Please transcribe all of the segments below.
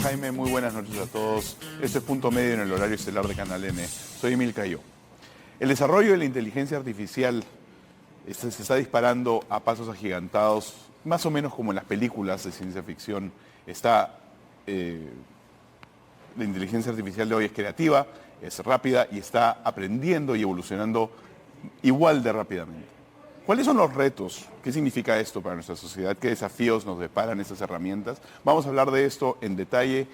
Jaime, muy buenas noches a todos. Este es Punto Medio en el horario estelar de Canal N. Soy Emil Cayó. El desarrollo de la inteligencia artificial se está disparando a pasos agigantados, más o menos como en las películas de ciencia ficción. La inteligencia artificial de hoy es creativa, es rápida y está aprendiendo y evolucionando igual de rápidamente. ¿Cuáles son los retos? ¿Qué significa esto para nuestra sociedad? ¿Qué desafíos nos deparan estas herramientas? Vamos a hablar de esto en detalle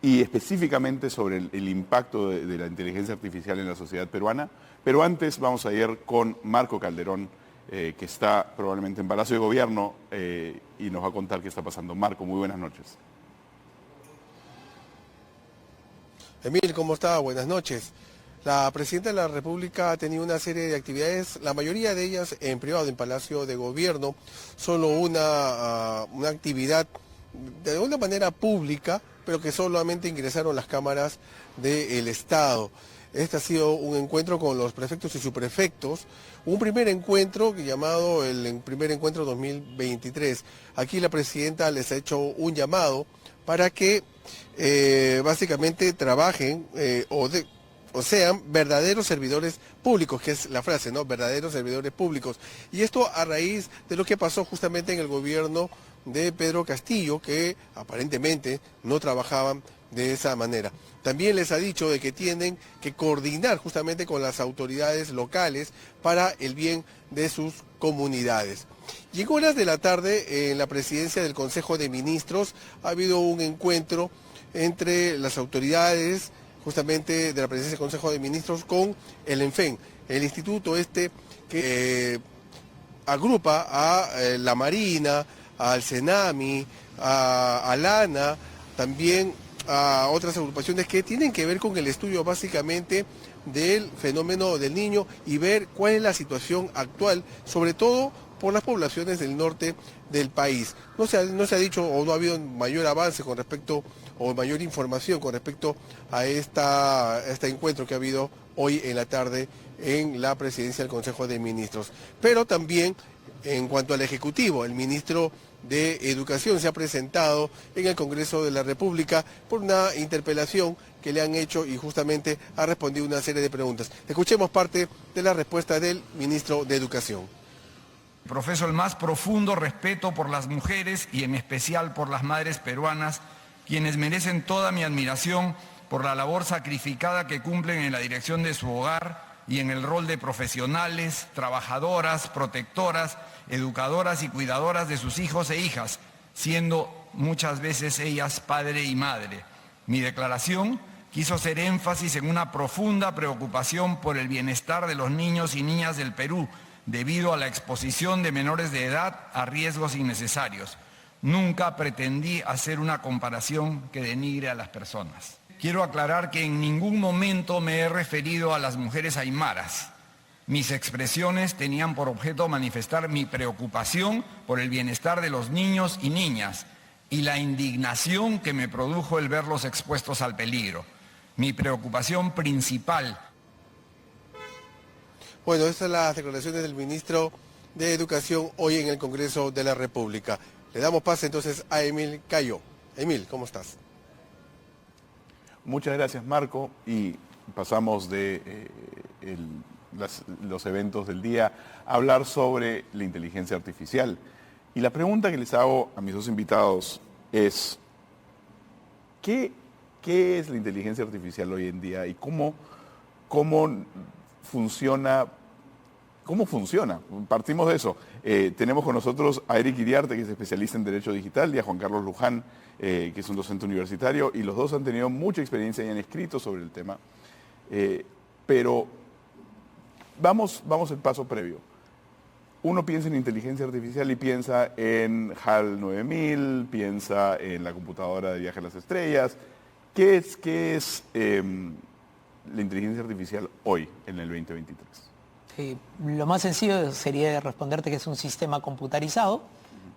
y específicamente sobre el impacto de la inteligencia artificial en la sociedad peruana. Pero antes vamos a ir con Marco Calderón, que está probablemente en Palacio de Gobierno y nos va a contar qué está pasando. Marco, muy buenas noches. Emil, ¿cómo está? Buenas noches. La Presidenta de la República ha tenido una serie de actividades, la mayoría de ellas en privado, en Palacio de Gobierno, solo una actividad de una manera pública, pero que solamente ingresaron las cámaras del Estado. Este ha sido un encuentro con los prefectos y subprefectos, un primer encuentro llamado el primer encuentro 2023. Aquí la Presidenta les ha hecho un llamado para que básicamente trabajen o sean verdaderos servidores públicos, que es la frase, ¿no? Verdaderos servidores públicos. Y esto a raíz de lo que pasó justamente en el gobierno de Pedro Castillo, que aparentemente no trabajaban de esa manera. También les ha dicho de que tienen que coordinar justamente con las autoridades locales para el bien de sus comunidades. Y en horas de la tarde, en la presidencia del Consejo de Ministros, ha habido un encuentro entre las autoridades justamente de la presidencia del Consejo de Ministros con el ENFEN, el instituto que agrupa a la Marina, al CENAMI, a LANA, también a otras agrupaciones que tienen que ver con el estudio básicamente del fenómeno del Niño y ver cuál es la situación actual, sobre todo por las poblaciones del norte del país. No se ha dicho o no ha habido mayor avance con respecto o mayor información con respecto a este encuentro que ha habido hoy en la tarde en la presidencia del Consejo de Ministros. Pero también en cuanto al Ejecutivo, el ministro de Educación se ha presentado en el Congreso de la República por una interpelación que le han hecho y justamente ha respondido una serie de preguntas. Escuchemos parte de la respuesta del ministro de Educación. Profeso el más profundo respeto por las mujeres y en especial por las madres peruanas, quienes merecen toda mi admiración por la labor sacrificada que cumplen en la dirección de su hogar y en el rol de profesionales, trabajadoras, protectoras, educadoras y cuidadoras de sus hijos e hijas, siendo muchas veces ellas padre y madre. Mi declaración quiso hacer énfasis en una profunda preocupación por el bienestar de los niños y niñas del Perú, debido a la exposición de menores de edad a riesgos innecesarios. Nunca pretendí hacer una comparación que denigre a las personas. Quiero aclarar que en ningún momento me he referido a las mujeres aymaras. Mis expresiones tenían por objeto manifestar mi preocupación por el bienestar de los niños y niñas y la indignación que me produjo el verlos expuestos al peligro. Mi preocupación principal. Bueno, estas son las declaraciones del ministro de Educación hoy en el Congreso de la República. Le damos pase entonces a Emil Cayó. Emil, ¿cómo estás? Muchas gracias, Marco. Y pasamos de los eventos del día a hablar sobre la inteligencia artificial. Y la pregunta que les hago a mis dos invitados es, ¿qué es la inteligencia artificial hoy en día y cómo funciona? ¿Cómo funciona? Partimos de eso. Tenemos con nosotros a Eric Iriarte, que es especialista en Derecho Digital, y a Juan Carlos Luján, que es un docente universitario, y los dos han tenido mucha experiencia y han escrito sobre el tema. Pero vamos al paso previo. Uno piensa en inteligencia artificial y piensa en HAL 9000, piensa en la computadora de viaje a las estrellas. ¿Qué es la inteligencia artificial hoy, en el 2023? Lo más sencillo sería responderte que es un sistema computarizado,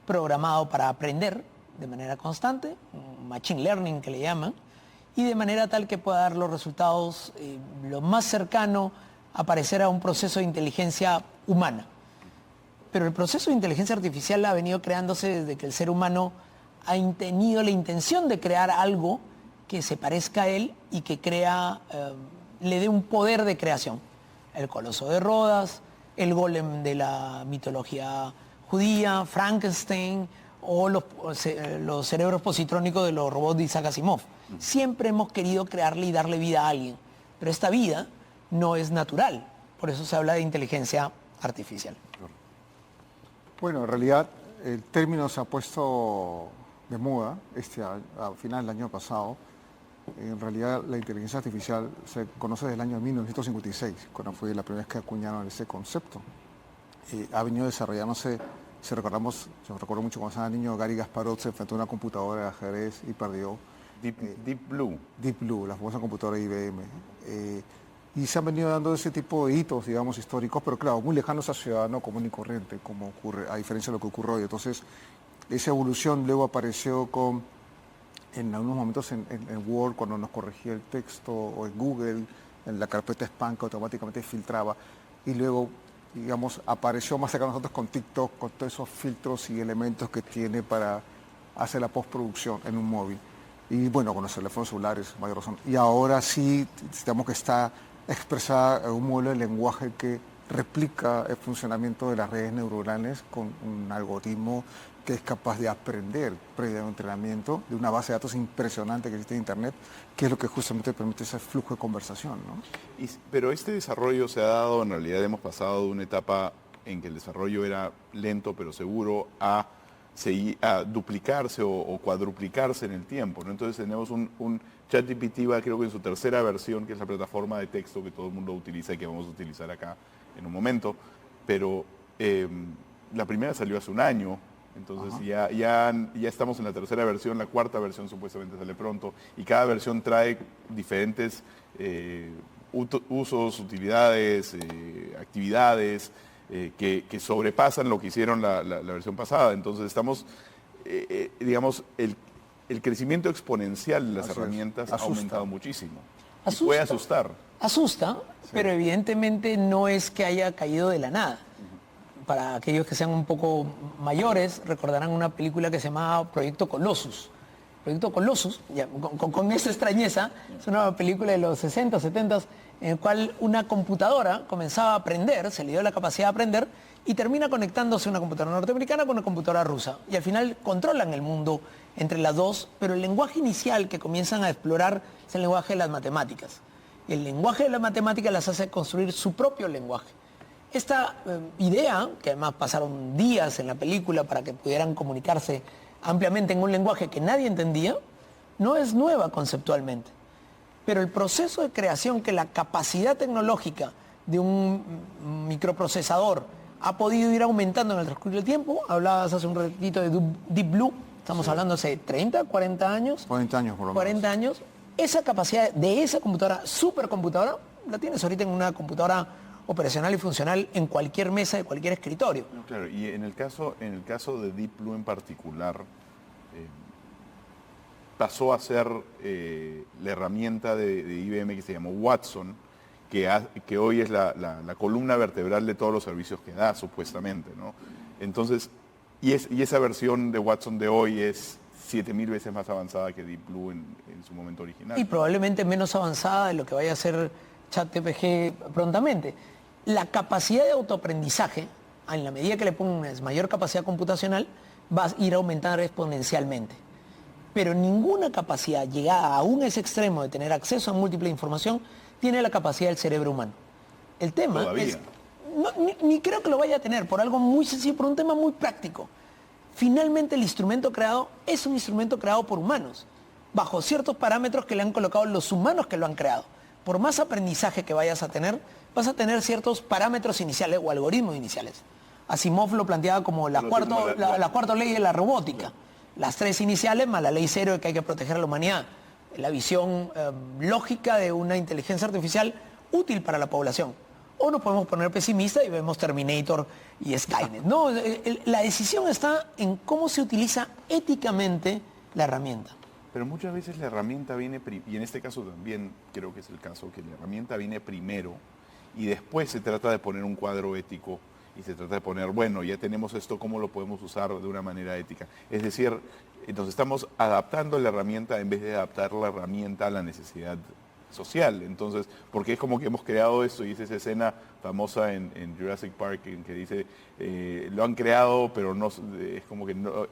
programado para aprender de manera constante, un machine learning que le llaman, y de manera tal que pueda dar los resultados lo más cercano a parecer a un proceso de inteligencia humana. Pero el proceso de inteligencia artificial ha venido creándose desde que el ser humano tenido la intención de crear algo que se parezca a él y que le dé un poder de creación. El Coloso de Rodas, el Golem de la mitología judía, Frankenstein o los cerebros positrónicos de los robots de Isaac Asimov. Siempre hemos querido crearle y darle vida a alguien, pero esta vida no es natural, por eso se habla de inteligencia artificial. Bueno, en realidad el término se ha puesto de moda a final del año pasado. En realidad la inteligencia artificial se conoce desde el año 1956, cuando fue la primera vez que acuñaron ese concepto. Ha venido desarrollándose, yo recuerdo mucho cuando estaba niño, Gary Kasparov se enfrentó a una computadora de ajedrez y perdió. Deep Blue. Deep Blue, la famosa computadora de IBM. Y se han venido dando ese tipo de hitos, digamos, históricos, pero claro, muy lejanos a ciudadano común y corriente, como ocurre, a diferencia de lo que ocurre hoy. Entonces, esa evolución luego apareció en algunos momentos en Word, cuando nos corregía el texto, o en Google, en la carpeta spam que automáticamente filtraba, y luego, digamos, apareció más cerca de nosotros con TikTok, con todos esos filtros y elementos que tiene para hacer la postproducción en un móvil. Y bueno, con los teléfonos celulares, mayor razón. Y ahora sí, digamos que está expresada en un modelo de lenguaje que replica el funcionamiento de las redes neuronales con un algoritmo que es capaz de aprender previo a un entrenamiento de una base de datos impresionante que existe en Internet, que es lo que justamente permite ese flujo de conversación, ¿no? Pero este desarrollo se ha dado, en realidad hemos pasado de una etapa en que el desarrollo era lento pero seguro a duplicarse o cuadruplicarse en el tiempo, ¿no? Entonces tenemos un ChatGPT, creo que en su tercera versión, que es la plataforma de texto que todo el mundo utiliza y que vamos a utilizar acá en un momento, pero la primera salió hace un año, entonces ya estamos en la tercera versión, la cuarta versión supuestamente sale pronto, y cada versión trae diferentes usos, utilidades, actividades, que sobrepasan lo que hicieron la versión pasada. Entonces estamos, digamos, el crecimiento exponencial de las herramientas ha aumentado muchísimo. Y puede asustar. Asusta, sí. Pero evidentemente no es que haya caído de la nada. Para aquellos que sean un poco mayores, recordarán una película que se llamaba Proyecto Colossus. Proyecto Colossus, ya, con esa extrañeza, es una película de los 60, 70, en el cual una computadora comenzaba a aprender, se le dio la capacidad de aprender, y termina conectándose una computadora norteamericana con una computadora rusa. Y al final controlan el mundo entre las dos, pero el lenguaje inicial que comienzan a explorar es el lenguaje de las matemáticas. Y el lenguaje de las matemáticas las hace construir su propio lenguaje. Esta idea, que además pasaron días en la película para que pudieran comunicarse ampliamente en un lenguaje que nadie entendía, no es nueva conceptualmente. Pero el proceso de creación, que la capacidad tecnológica de un microprocesador ha podido ir aumentando en el transcurso del tiempo, hablabas hace un ratito de Deep Blue, estamos hablando hace 30, 40 años. 40 años por lo menos. 40 años. Esa capacidad de esa computadora, supercomputadora, la tienes ahorita en una computadora operacional y funcional en cualquier mesa de cualquier escritorio. No, claro, y en el caso de Deep Blue en particular, pasó a ser la herramienta de IBM que se llamó Watson, que hoy es la columna vertebral de todos los servicios que da, supuestamente, ¿no? Entonces, y esa versión de Watson de hoy es 7.000 veces más avanzada que Deep Blue en su momento original. Y probablemente menos avanzada de lo que vaya a ser ChatGPT prontamente. La capacidad de autoaprendizaje, en la medida que le pongas mayor capacidad computacional, va a ir a aumentar exponencialmente. Pero ninguna capacidad llegada aún a ese extremo de tener acceso a múltiple información tiene la capacidad del cerebro humano. El tema Todavía. es, ni creo que lo vaya a tener, por algo muy sencillo, por un tema muy práctico. Finalmente el instrumento creado es un instrumento creado por humanos, bajo ciertos parámetros que le han colocado los humanos que lo han creado. Por más aprendizaje que vayas a tener, vas a tener ciertos parámetros iniciales o algoritmos iniciales. Asimov lo planteaba como la cuarta ley de la robótica. Las tres iniciales más la ley cero de que hay que proteger a la humanidad. La visión lógica de una inteligencia artificial útil para la población. O nos podemos poner pesimistas y vemos Terminator y Skynet. No, la decisión está en cómo se utiliza éticamente la herramienta. Pero muchas veces la herramienta viene, y en este caso también creo que es el caso, que la herramienta viene primero y después se trata de poner un cuadro ético y se trata de poner, bueno, ya tenemos esto, ¿cómo lo podemos usar de una manera ética? Es decir, nos estamos adaptando la herramienta en vez de adaptar la herramienta a la necesidad social. Entonces, porque es como que hemos creado esto, y es esa escena famosa en Jurassic Park en que dice, lo han creado, pero no, es como que no,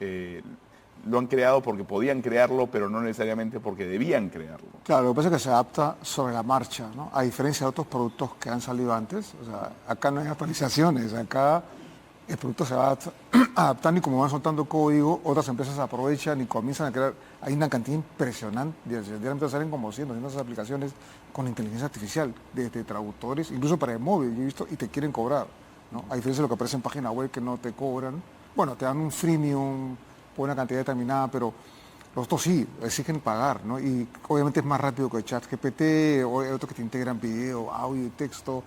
lo han creado porque podían crearlo, pero no necesariamente porque debían crearlo. Claro, lo que pasa es que se adapta sobre la marcha, ¿no? A diferencia de otros productos que han salido antes, o sea, acá no hay actualizaciones, acá el producto se va adaptando y como van soltando código, otras empresas aprovechan y comienzan a crear, hay una cantidad impresionante, diariamente salen como 100, 200 aplicaciones con inteligencia artificial, desde traductores, incluso para el móvil, yo he visto, y te quieren cobrar, ¿no? A diferencia de lo que aparece en página web que no te cobran, bueno, te dan un freemium por una cantidad determinada, pero los otros sí, exigen pagar, ¿no? Y obviamente es más rápido que ChatGPT, o hay otros que te integran video, audio y texto.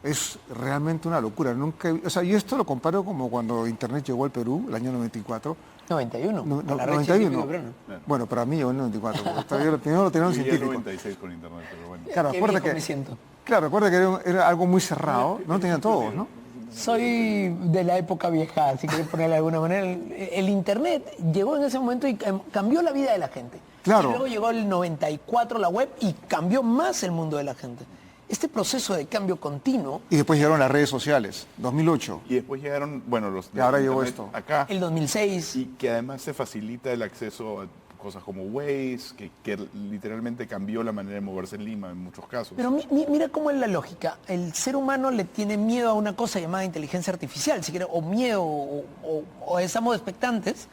Es realmente una locura. Nunca, o sea, yo esto lo comparo como cuando Internet llegó al Perú, el año 94. 91. No, con la red 91. científica, Bueno, para mí llegó en el 94. Todavía lo tenían los Yo científicos. 96 con Internet, pero bueno. Claro, Qué recuerda viejo que, me siento. claro, recuerda que era algo muy cerrado, no tenían todos, ¿no? Soy de la época vieja, si quieres ponerle de alguna manera. El Internet llegó en ese momento y cambió la vida de la gente. Claro. Y luego llegó el 94 la web y cambió más el mundo de la gente. Este proceso de cambio continuo, Y después llegaron las redes sociales, 2008. Y después llegaron, bueno, los Y ahora de llegó Internet esto. acá. el 2006, Y que además se facilita el acceso a cosas como Waze, que literalmente cambió la manera de moverse en Lima en muchos casos. pero mira cómo es la lógica. El ser humano le tiene miedo a una cosa llamada inteligencia artificial, si quiere, o miedo, o estamos expectantes,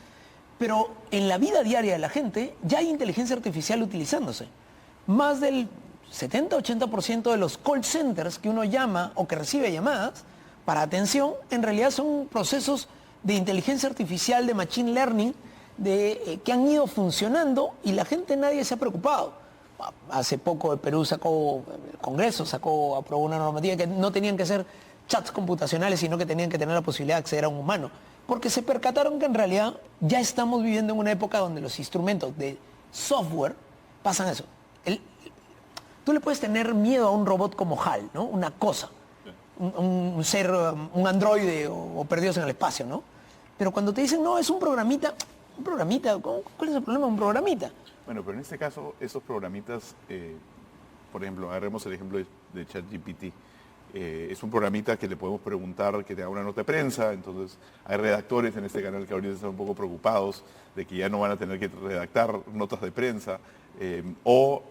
pero en la vida diaria de la gente ya hay inteligencia artificial utilizándose. Más del 70-80% de los call centers que uno llama o que recibe llamadas para atención, en realidad son procesos de inteligencia artificial, de machine learning, que han ido funcionando y la gente, nadie se ha preocupado. Hace poco el Perú sacó, el Congreso aprobó una normativa que no tenían que ser chats computacionales, sino que tenían que tener la posibilidad de acceder a un humano. Porque se percataron que en realidad ya estamos viviendo en una época donde los instrumentos de software pasan eso. Tú le puedes tener miedo a un robot como HAL, ¿no? Una cosa, un ser, un androide o perdidos en el espacio, ¿no? Pero cuando te dicen, no, es un programita, ¿cuál es el problema de un programita? Bueno, pero en este caso, esos programitas, por ejemplo, agarremos el ejemplo de ChatGPT. Es un programita que le podemos preguntar que te haga una nota de prensa, entonces hay redactores en este canal que ahorita están un poco preocupados de que ya no van a tener que redactar notas de prensa, o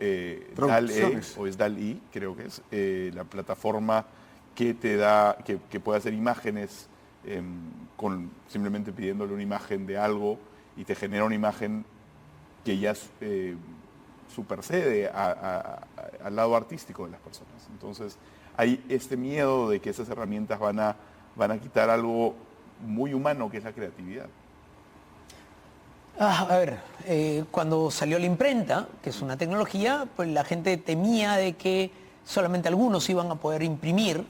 DAL-E, o es DAL-I, creo que es, la plataforma que te da, que puede hacer imágenes simplemente pidiéndole una imagen de algo y te genera una imagen que ya supersede al lado artístico de las personas. Entonces, hay este miedo de que esas herramientas van a quitar algo muy humano, que es la creatividad. A ver, cuando salió la imprenta, que es una tecnología, pues la gente temía de que solamente algunos iban a poder imprimir,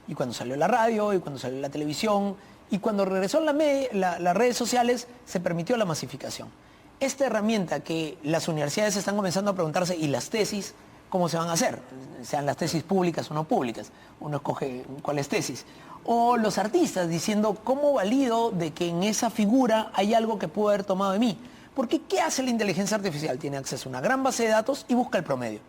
y cuando salió la radio, y cuando salió la televisión, y cuando regresó las redes sociales, se permitió la masificación. Esta herramienta que las universidades están comenzando a preguntarse, ¿y las tesis cómo se van a hacer? Sean las tesis públicas o no públicas, uno escoge cuál es tesis. O los artistas diciendo, ¿cómo valido de que en esa figura hay algo que pudo haber tomado de mí? Porque ¿qué hace la inteligencia artificial? Tiene acceso a una gran base de datos y busca el promedio.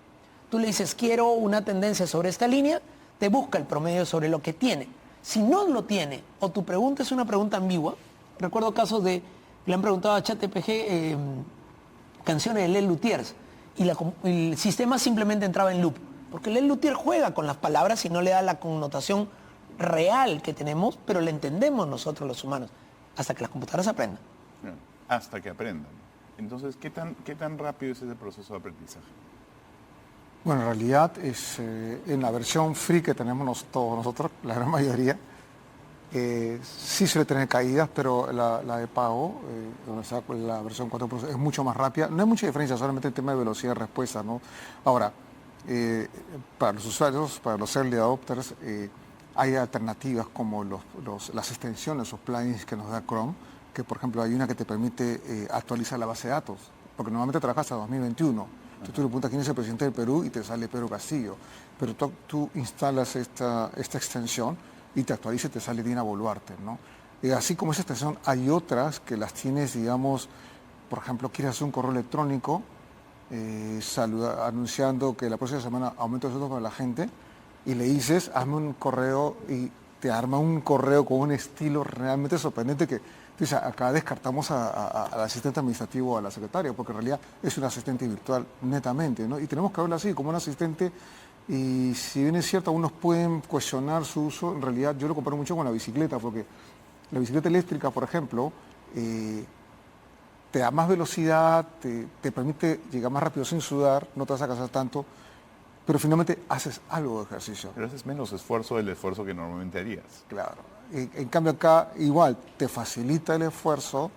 Tú le dices, quiero una tendencia sobre esta línea, te busca el promedio sobre lo que tiene. Si no lo tiene, o tu pregunta es una pregunta ambigua, recuerdo casos de, le han preguntado a ChatGPT canciones de Les Luthiers, y el sistema simplemente entraba en loop. Porque Les Luthiers juega con las palabras y no le da la connotación real que tenemos, pero le entendemos nosotros los humanos, hasta que las computadoras aprendan. Hasta que aprendan. Entonces, ¿qué tan rápido es ese proceso de aprendizaje? Bueno, en realidad es en la versión free que tenemos todos nosotros, la gran mayoría, sí suele tener caídas, pero la de pago, donde está la versión 4 es mucho más rápida. No hay mucha diferencia, solamente el tema de velocidad de respuesta, ¿no? Ahora, para los usuarios, para los early adopters, hay alternativas como las extensiones o plugins que nos da Chrome, que por ejemplo hay una que te permite actualizar la base de datos, porque normalmente trabajas hasta 2021. Entonces tú le preguntas quién es el presidente del Perú y te sale Pedro Castillo. Pero tú instalas esta extensión y te actualiza y te sale Dina Boluarte, ¿no? Así como esa extensión, hay otras que las tienes, digamos, por ejemplo, quieres hacer un correo electrónico anunciando que la próxima semana aumento de sueldos para la gente y le dices, hazme un correo y te arma un correo con un estilo realmente sorprendente que dice, acá descartamos al asistente administrativo o a la secretaria, porque en realidad es un asistente virtual netamente, ¿no? Y tenemos que verlo así, como un asistente, y si bien es cierto, algunos pueden cuestionar su uso, en realidad yo lo comparo mucho con la bicicleta, porque la bicicleta eléctrica, por ejemplo, te da más velocidad, te permite llegar más rápido sin sudar, no te vas a cansar tanto, pero finalmente haces algo de ejercicio. Pero haces menos esfuerzo del esfuerzo que normalmente harías. Claro. En cambio acá igual te facilita el esfuerzo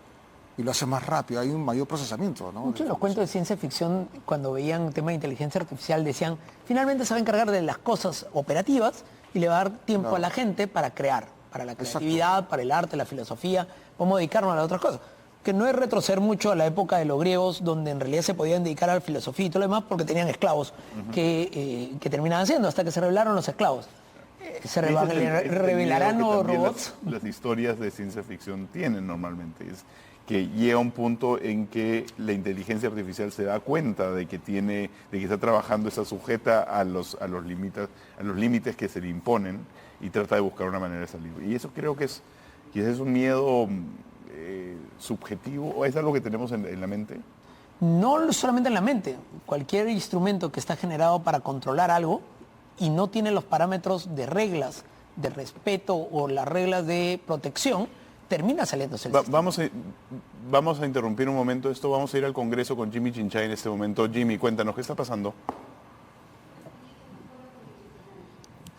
y lo hace más rápido, hay un mayor procesamiento, ¿no? Muchos de los cuentos de ciencia ficción, cuando veían tema de inteligencia artificial, decían, finalmente se va a encargar de las cosas operativas y le va a dar tiempo a la gente para crear, para la creatividad, para el arte, la filosofía, podemos dedicarnos a las otras cosas. Que no es retroceder mucho a la época de los griegos, donde en realidad se podían dedicar a la filosofía y todo lo demás, porque tenían esclavos que terminaban haciendo, hasta que se rebelaron los esclavos. ¿Se revelarán los robots? Las historias de ciencia ficción tienen normalmente, es que llega un punto en que la inteligencia artificial se da cuenta de que está trabajando, está sujeta a los límites que se le imponen y trata de buscar una manera de salir. Y eso creo que es un miedo subjetivo, o es algo que tenemos en la mente. No solamente en la mente, cualquier instrumento que está generado para controlar algo y no tiene los parámetros de reglas de respeto o las reglas de protección, termina saliéndose el sistema. Vamos a interrumpir un momento esto, vamos a ir al Congreso con Jimmy Chinchay en este momento. Jimmy, cuéntanos, ¿qué está pasando?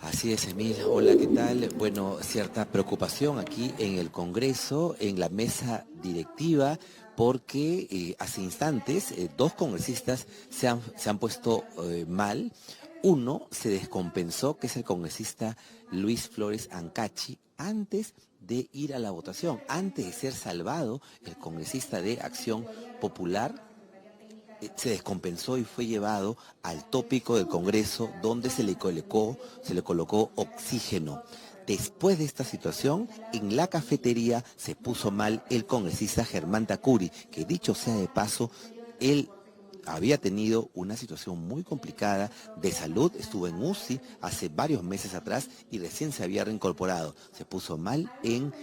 Así es, Emil. Hola, ¿qué tal? Bueno, cierta preocupación aquí en el Congreso, en la mesa directiva, porque hace instantes dos congresistas se han puesto mal. Uno se descompensó, que es el congresista Luis Flores Ancachi, antes de ir a la votación, antes de ser salvado, el congresista de Acción Popular se descompensó y fue llevado al tópico del Congreso, donde se le colocó oxígeno. Después de esta situación, en la cafetería se puso mal el congresista Germán Tacuri, que dicho sea de paso, él había tenido una situación muy complicada de salud, estuvo en UCI hace varios meses atrás y recién se había reincorporado. Se puso mal en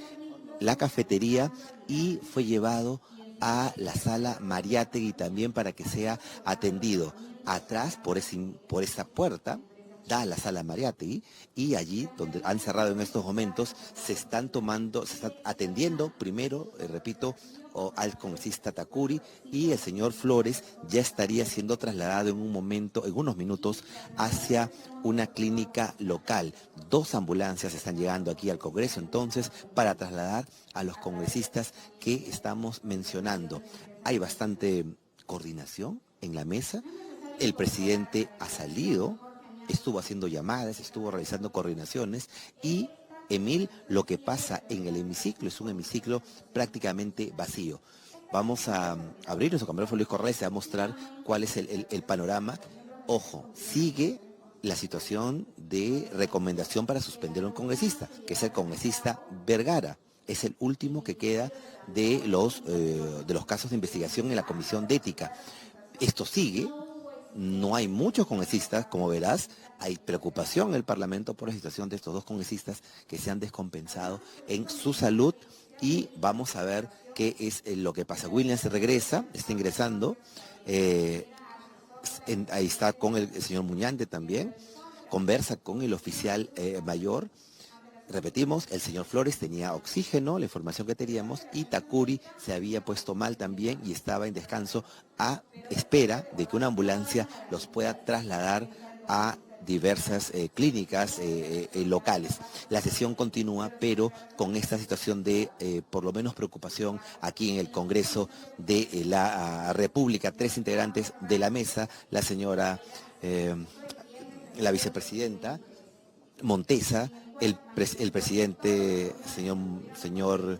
la cafetería y fue llevado a la sala Mariátegui también para que sea atendido. Atrás, por esa puerta, da a la sala Mariátegui, y allí, donde han cerrado en estos momentos, se está atendiendo primero, repito, al congresista Tacuri, y el señor Flores ya estaría siendo trasladado en unos minutos hacia una clínica local. 2 ambulancias están llegando aquí al Congreso entonces para trasladar a los congresistas que estamos mencionando. Hay bastante coordinación en la mesa. El presidente ha salido, estuvo haciendo llamadas, estuvo realizando coordinaciones y, Emil, lo que pasa en el hemiciclo es un hemiciclo prácticamente vacío. Vamos a abrir nuestro camarógrafo Luis Correa y se va a mostrar cuál es el panorama. Ojo, sigue la situación de recomendación para suspender a un congresista, que es el congresista Vergara. Es el último que queda de los casos de investigación en la Comisión de Ética. Esto sigue. No hay muchos congresistas, como verás, hay preocupación en el Parlamento por la situación de estos 2 congresistas que se han descompensado en su salud, y vamos a ver qué es lo que pasa. William se regresa, está ingresando, ahí está con el señor Muñante también, conversa con el oficial mayor. Repetimos, el señor Flores tenía oxígeno, la información que teníamos, y Tacuri se había puesto mal también y estaba en descanso a espera de que una ambulancia los pueda trasladar a diversas clínicas locales. La sesión continúa, pero con esta situación de por lo menos preocupación aquí en el Congreso de la República. 3 integrantes de la mesa, la señora, la vicepresidenta Montesa, el presidente señor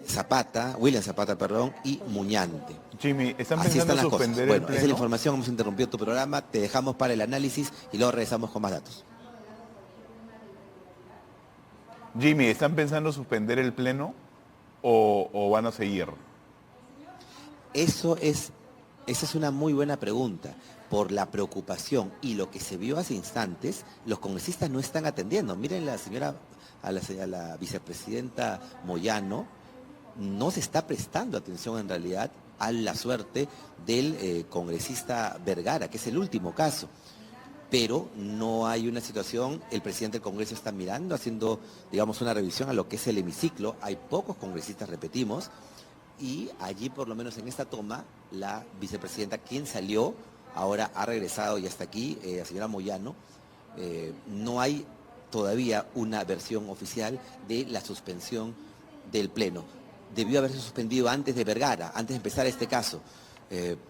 Zapata, William Zapata, perdón, y Muñante. Jimmy, ¿están Así pensando están las suspender cosas. Bueno, el esa es pleno? la información, hemos interrumpido tu programa, te dejamos para el análisis y luego regresamos con más datos. Jimmy, ¿están pensando suspender el pleno o van a seguir? Esa es una muy buena pregunta. Por la preocupación y lo que se vio hace instantes, los congresistas no están atendiendo. Miren a la vicepresidenta Moyano, no se está prestando atención en realidad a la suerte del congresista Vergara, que es el último caso. Pero no hay una situación, el presidente del Congreso está mirando, haciendo, digamos, una revisión a lo que es el hemiciclo. Hay pocos congresistas, repetimos, y allí, por lo menos en esta toma, la vicepresidenta, quien salió, ahora ha regresado y hasta aquí, la señora Moyano, no hay todavía una versión oficial de la suspensión del Pleno. Debió haberse suspendido antes de Vergara, antes de empezar este caso,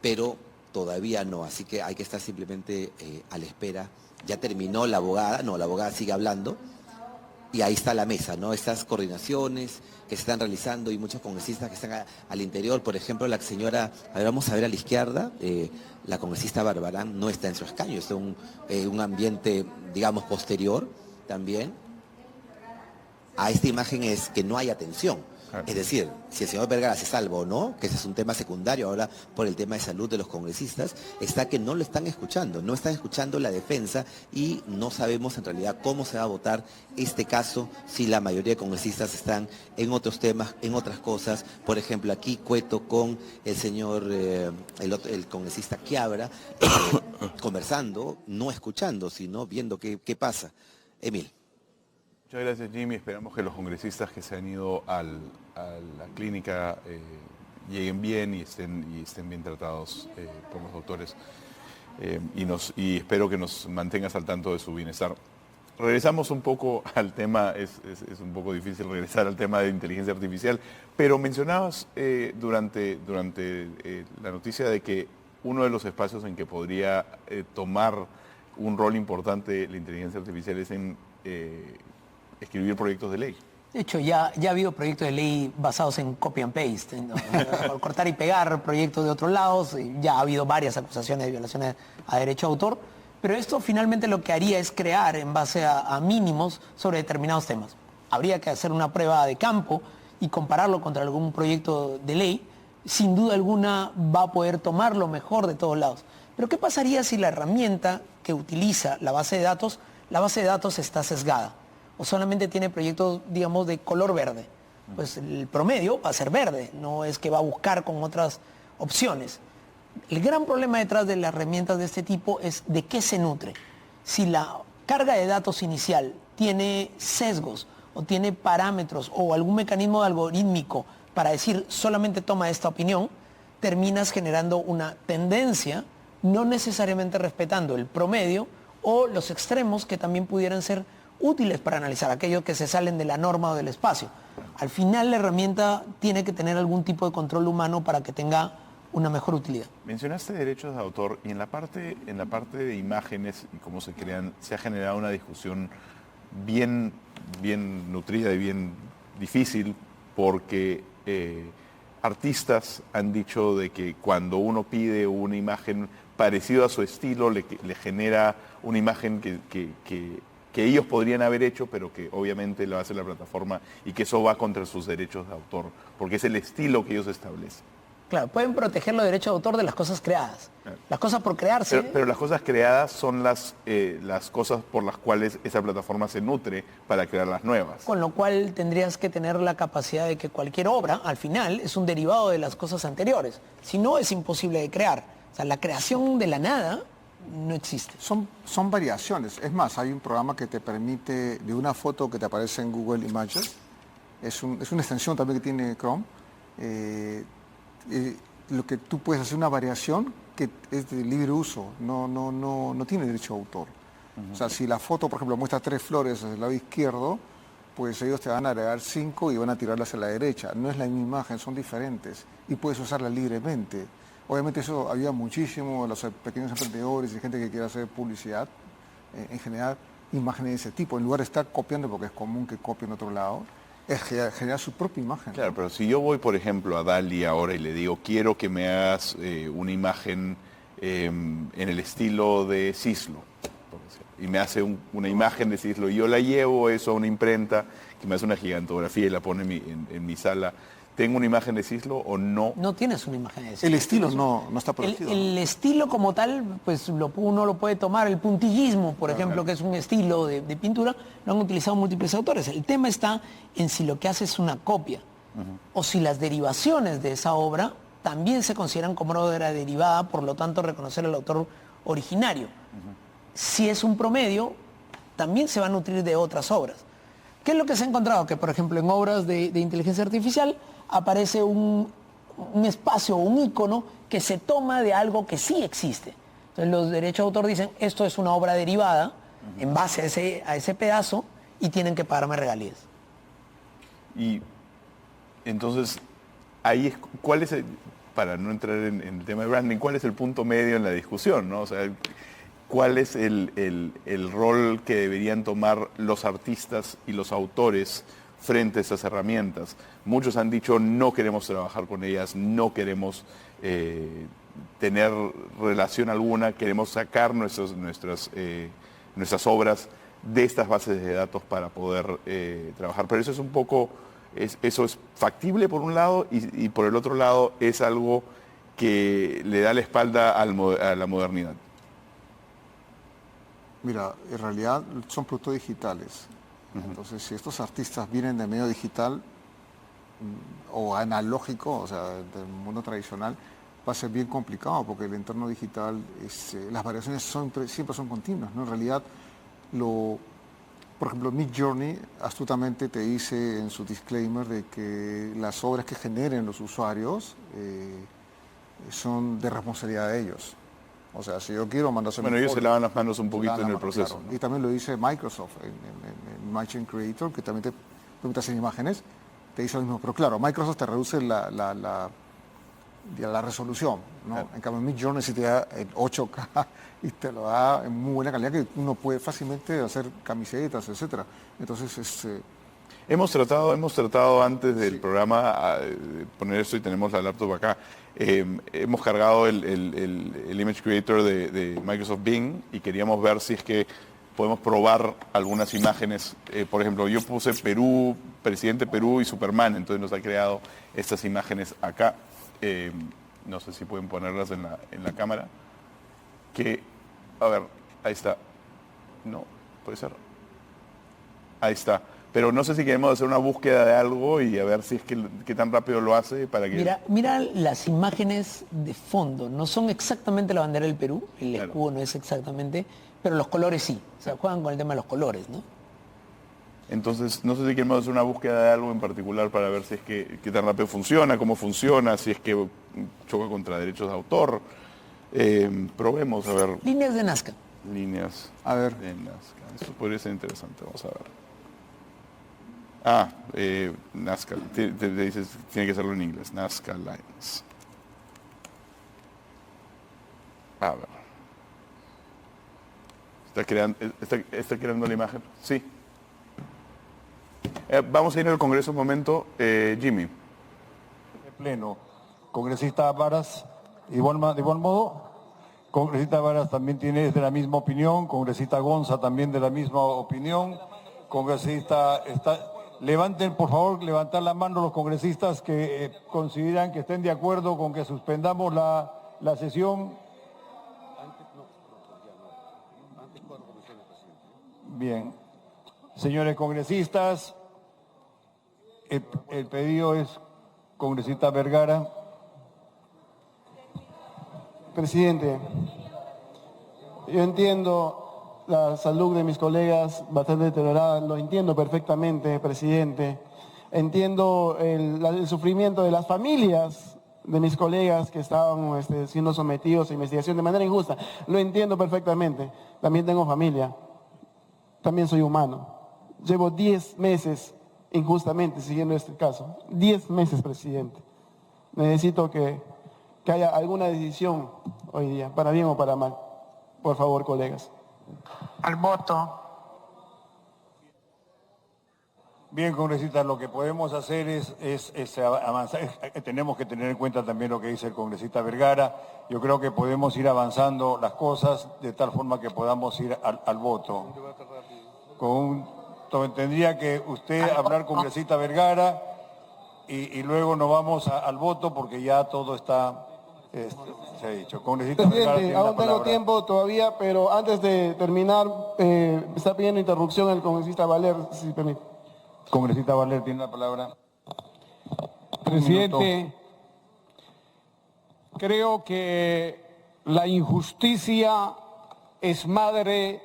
pero todavía no, así que hay que estar simplemente a la espera. Ya terminó la abogada sigue hablando, y ahí está la mesa, ¿no? Estas coordinaciones que se están realizando y muchos congresistas que están al interior. Por ejemplo, la señora, a ver, vamos a ver a la izquierda, la congresista Barbarán no está en su escaño, está en un ambiente, digamos, posterior también. A esta imagen es que no hay atención. Es decir, si el señor Vergara se salva o no, que ese es un tema secundario ahora por el tema de salud de los congresistas, está que no lo están escuchando, no están escuchando la defensa y no sabemos en realidad cómo se va a votar este caso si la mayoría de congresistas están en otros temas, en otras cosas. Por ejemplo, aquí Cueto con el señor, el congresista Quiabra, conversando, no escuchando, sino viendo qué pasa. Emil. Muchas gracias, Jimmy. Esperamos que los congresistas que se han ido a la clínica lleguen bien y estén bien tratados por los doctores. Y espero que nos mantengas al tanto de su bienestar. Regresamos un poco al tema, es un poco difícil regresar al tema de inteligencia artificial, pero mencionabas durante la noticia de que uno de los espacios en que podría tomar un rol importante la inteligencia artificial es en escribir proyectos de ley. De hecho, ya ha habido proyectos de ley basados en copy and paste, ¿no? Por cortar y pegar proyectos de otros lados. Ya ha habido varias acusaciones de violaciones a derecho de autor, pero esto finalmente lo que haría es crear en base a mínimos sobre determinados temas. Habría que hacer una prueba de campo y compararlo contra algún proyecto de ley. Sin duda alguna va a poder tomar lo mejor de todos lados. Pero ¿qué pasaría si la herramienta que utiliza la base de datos está sesgada? O solamente tiene proyectos, digamos, de color verde. Pues el promedio va a ser verde, no es que va a buscar con otras opciones. El gran problema detrás de las herramientas de este tipo es de qué se nutre. Si la carga de datos inicial tiene sesgos o tiene parámetros o algún mecanismo algorítmico para decir solamente toma esta opinión, terminas generando una tendencia, no necesariamente respetando el promedio o los extremos que también pudieran ser útiles para analizar, aquellos que se salen de la norma o del espacio. Al final la herramienta tiene que tener algún tipo de control humano para que tenga una mejor utilidad. Mencionaste derechos de autor y en la parte de imágenes y cómo se crean, se ha generado una discusión bien nutrida y bien difícil porque artistas han dicho de que cuando uno pide una imagen parecida a su estilo le genera una imagen que ellos podrían haber hecho, pero que obviamente lo hace la plataforma y que eso va contra sus derechos de autor, porque es el estilo que ellos establecen. Claro, pueden proteger los derechos de autor de las cosas creadas. Claro. Las cosas por crearse... Pero las cosas creadas son las cosas por las cuales esa plataforma se nutre para crear las nuevas. Con lo cual tendrías que tener la capacidad de que cualquier obra, al final, es un derivado de las cosas anteriores. Si no, es imposible de crear. O sea, la creación de la nada no existe. Son variaciones. Es más, hay un programa que te permite, de una foto que te aparece en Google Images, es una extensión también que tiene Chrome, lo que tú puedes hacer una variación que es de libre uso, no tiene derecho de autor. O sea, si la foto, por ejemplo, muestra 3 flores hacia el lado izquierdo, pues ellos te van a agregar 5 y van a tirarlas hacia la derecha. No es la misma imagen, son diferentes y puedes usarla libremente. Obviamente eso ayuda muchísimo a los pequeños emprendedores y gente que quiere hacer publicidad, en general, imágenes de ese tipo. En lugar de estar copiando, porque es común que copien en otro lado, es generar su propia imagen. Claro, pero si yo voy, por ejemplo, a Dalí ahora y le digo, quiero que me hagas una imagen en el estilo de Cislo, por ejemplo. y me hace una imagen de Cislo, y yo la llevo eso a una imprenta que me hace una gigantografía y la pone en mi sala, ¿tengo una imagen de Cislo o no? No tienes una imagen de Cislo. El estilo no está protegido. El estilo como tal, pues uno lo puede tomar, el puntillismo, por ejemplo, que es un estilo de pintura, lo han utilizado múltiples autores. El tema está en si lo que hace es una copia, o si las derivaciones de esa obra también se consideran como obra derivada, por lo tanto reconocer al autor originario. Si es un promedio, también se va a nutrir de otras obras. ¿Qué es lo que se ha encontrado? Que, por ejemplo, en obras de inteligencia artificial aparece un espacio, un icono que se toma de algo que sí existe. Entonces los derechos de autor dicen, esto es una obra derivada en base a ese pedazo y tienen que pagarme regalías. Y entonces, ahí es, ¿cuál es para no entrar en el tema de branding, cuál es el punto medio en la discusión, ¿no? O sea, ¿cuál es el rol que deberían tomar los artistas y los autores frente a esas herramientas? Muchos han dicho no queremos trabajar con ellas, no queremos tener relación alguna, queremos sacar nuestras obras de estas bases de datos para poder trabajar. Pero eso es un poco, eso es factible por un lado y por el otro lado es algo que le da la espalda a la modernidad. Mira, en realidad son productos digitales. Entonces, si estos artistas vienen del medio digital o analógico, o sea, del mundo tradicional, va a ser bien complicado porque el entorno digital, las variaciones siempre son continuas, ¿no? En realidad, por ejemplo, Midjourney astutamente te dice en su disclaimer de que las obras que generen los usuarios son de responsabilidad de ellos. O sea, si yo quiero mandarse... Bueno, ellos se lavan las manos un poquito en el proceso. Claro. ¿No? Y también lo dice Microsoft en Machine Creator, que también te permite hacer imágenes, te dice lo mismo. Pero claro, Microsoft te reduce la resolución, ¿no? Claro. En cambio, Midjourney sí te da en 8K y te lo da en muy buena calidad, que uno puede fácilmente hacer camisetas, etcétera. Entonces, Hemos tratado antes del programa de poner esto y tenemos la laptop acá. Hemos cargado el Image Creator de Microsoft Bing y queríamos ver si es que podemos probar algunas imágenes. Por ejemplo, yo puse Perú, presidente Perú y Superman, entonces nos ha creado estas imágenes acá. No sé si pueden ponerlas en la cámara. A ver, ahí está. No, puede ser. Ahí está. Pero no sé si queremos hacer una búsqueda de algo y a ver si es qué tan rápido lo hace para que... Mira las imágenes de fondo. No son exactamente la bandera del Perú, el escudo no es exactamente, pero los colores sí. O sea, juegan con el tema de los colores, ¿no? Entonces, no sé si queremos hacer una búsqueda de algo en particular para ver si es qué tan rápido funciona, cómo funciona, si es que choca contra derechos de autor. Probemos, a ver. Líneas de Nazca. Líneas a ver. de Nazca. Eso podría ser interesante, vamos a ver. Nazca, te dices, tiene que hacerlo en inglés, Nazca Lines. A ver. ¿Está creando la imagen? Sí. Vamos a ir al Congreso un momento. Jimmy. De pleno. Congresista Varas, de igual modo. Congresista Varas también tiene de la misma opinión. Congresista Gonza también de la misma opinión. Congresista... Levanten, por favor, levantar la mano los congresistas que consideran que estén de acuerdo con que suspendamos la sesión. Bien. Señores congresistas, el pedido es congresista Vergara. Presidente, yo entiendo la salud de mis colegas bastante deteriorada, lo entiendo perfectamente, presidente. Entiendo el sufrimiento de las familias de mis colegas que estaban siendo sometidos a investigación de manera injusta. Lo entiendo perfectamente. También tengo familia. También soy humano. Llevo 10 meses injustamente siguiendo este caso. 10 meses, presidente. Necesito que haya alguna decisión hoy día, para bien o para mal. Por favor, colegas. Al voto. Bien, congresista, lo que podemos hacer es avanzar. Tenemos que tener en cuenta también lo que dice el congresista Vergara. Yo creo que podemos ir avanzando las cosas de tal forma que podamos ir al voto. Tendría que usted hablar, congresista Vergara, y luego nos vamos al voto porque ya todo está, se ha dicho. Congresista Vergara, Presidente, aún tengo tiempo todavía, pero antes de terminar, me está pidiendo interrupción el congresista Valer, si permite. Congresista Valer tiene la palabra. Presidente, creo que la injusticia es madre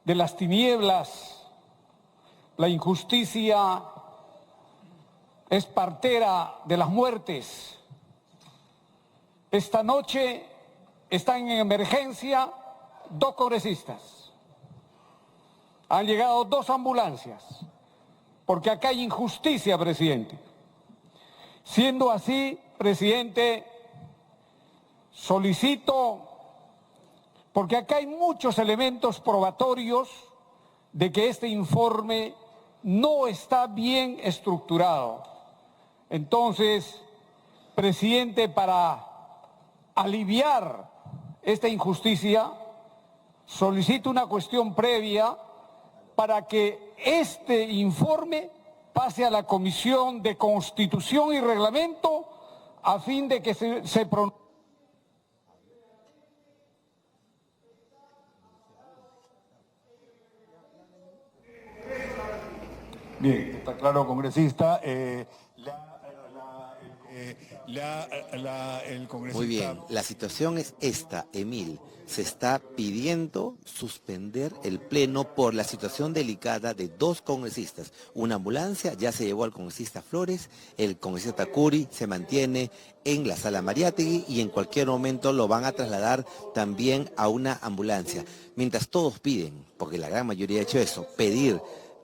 de las tinieblas, la injusticia es partera de las muertes. Esta noche están en emergencia 2 congresistas. Han llegado 2 ambulancias. Porque acá hay injusticia, presidente. Siendo así, presidente, solicito, porque acá hay muchos elementos probatorios de que este informe no está bien estructurado. Entonces, presidente, para aliviar esta injusticia, solicito una cuestión previa para que este informe pase a la Comisión de Constitución y Reglamento a fin de que se pronuncie. Bien, está claro, congresista. El congresista... Muy bien, la situación es esta, Emil. Se está pidiendo suspender el pleno por la situación delicada de 2 congresistas. Una ambulancia ya se llevó al congresista Flores, el congresista Tacuri se mantiene en la sala Mariátegui y en cualquier momento lo van a trasladar también a una ambulancia. Mientras todos piden, porque la gran mayoría ha hecho eso, pedir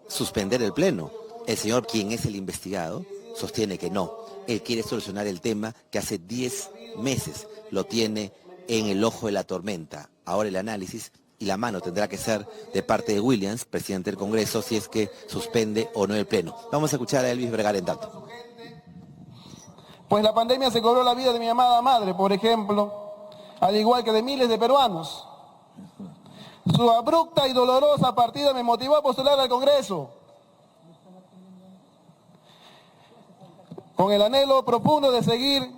suspender el pleno, el señor, quien es el investigado, sostiene que no. Él quiere solucionar el tema que hace 10 meses lo tiene en el ojo de la tormenta. Ahora el análisis y la mano tendrá que ser de parte de Williams, presidente del Congreso, si es que suspende o no el pleno. Vamos a escuchar a Elvis Vergara en tanto. Pues la pandemia se cobró la vida de mi amada madre, por ejemplo, al igual que de miles de peruanos. Su abrupta y dolorosa partida me motivó a postular al Congreso, con el anhelo profundo de servir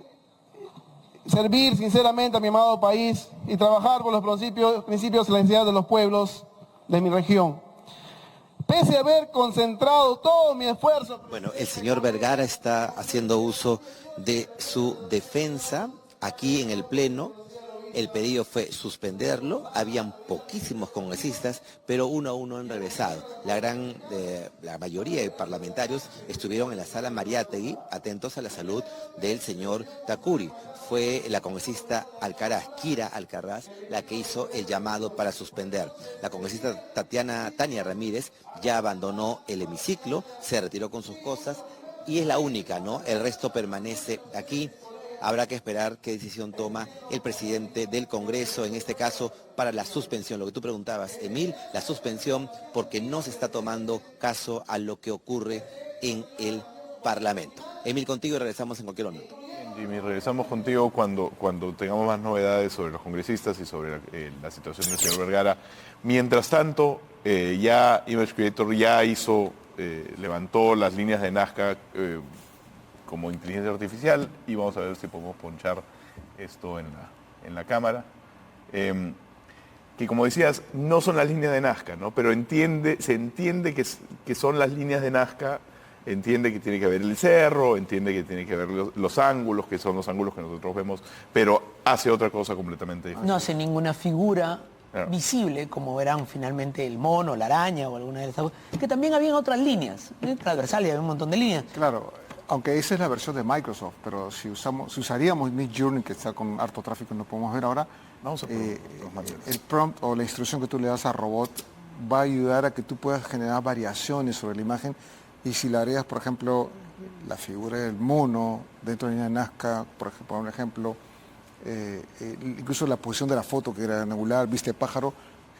sinceramente a mi amado país y trabajar por los principios de la necesidad de los pueblos de mi región. Pese a haber concentrado todo mi esfuerzo... Bueno, el señor Vergara está haciendo uso de su defensa aquí en el Pleno. El pedido fue suspenderlo, habían poquísimos congresistas, pero uno a uno han regresado. La mayoría de parlamentarios estuvieron en la sala Mariátegui, atentos a la salud del señor Tacuri. Fue la congresista Kira Alcaraz, la que hizo el llamado para suspender. La congresista Tania Ramírez ya abandonó el hemiciclo, se retiró con sus cosas y es la única, ¿no? El resto permanece aquí. Habrá que esperar qué decisión toma el presidente del Congreso, en este caso para la suspensión. Lo que tú preguntabas, Emil, la suspensión porque no se está tomando caso a lo que ocurre en el Parlamento. Emil, contigo y regresamos en cualquier momento. Jimmy, regresamos contigo cuando tengamos más novedades sobre los congresistas y sobre la situación del señor Vergara. Mientras tanto, ya Image Creator ya levantó las líneas de Nazca como inteligencia artificial y vamos a ver si podemos ponchar esto en la cámara. Que como decías, no son las líneas de Nazca, ¿no? Pero se entiende que son las líneas de Nazca, entiende que tiene que haber el cerro, entiende que tiene que haber los ángulos, que son los ángulos que nosotros vemos, pero hace otra cosa completamente diferente. No hace ninguna figura visible, como verán finalmente el mono, la araña o alguna de estas cosas, que también habían otras líneas, transversales, había un montón de líneas. Claro, aunque esa es la versión de Microsoft, pero si usaríamos Midjourney, que está con harto tráfico, no podemos ver ahora, el prompt o la instrucción que tú le das al robot va a ayudar a que tú puedas generar variaciones sobre la imagen. Y si le agregas, por ejemplo, la figura del mono dentro de la Nazca, por un ejemplo, incluso la posición de la foto que era angular, viste pájaro,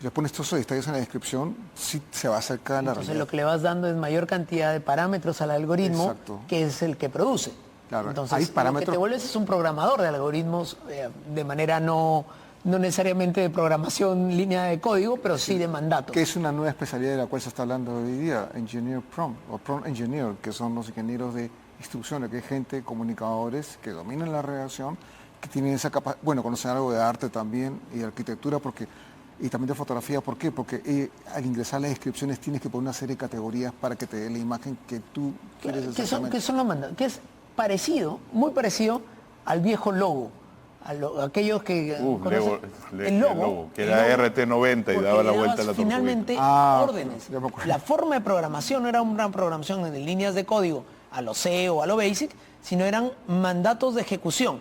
le pones todos esos detalles en la descripción, sí se va a acercar a la Entonces realidad. lo que le vas dando es mayor cantidad de parámetros al algoritmo, Exacto. que es el que produce. Claro, Entonces hay lo que parámetros. te vuelves es un programador de algoritmos de manera no necesariamente de programación línea de código, pero sí de mandatos. Que es una nueva especialidad de la cual se está hablando hoy día, Engineer Prompt, o Prompt Engineer, que son los ingenieros de instrucciones, que es gente, comunicadores, que dominan la redacción, que tienen esa capacidad, bueno, conocen algo de arte también y de arquitectura, y también de fotografía. ¿Por qué? Porque al ingresar las descripciones tienes que poner una serie de categorías para que te dé la imagen que tú quieres exactamente. Que son los mandatos, que es parecido, muy parecido al viejo logo. Aquellos que conocen el logo, que era RT90 y daba la vuelta a la tortuga. Finalmente, órdenes. La forma de programación no era una programación de líneas de código a lo C o a lo BASIC, sino eran mandatos de ejecución.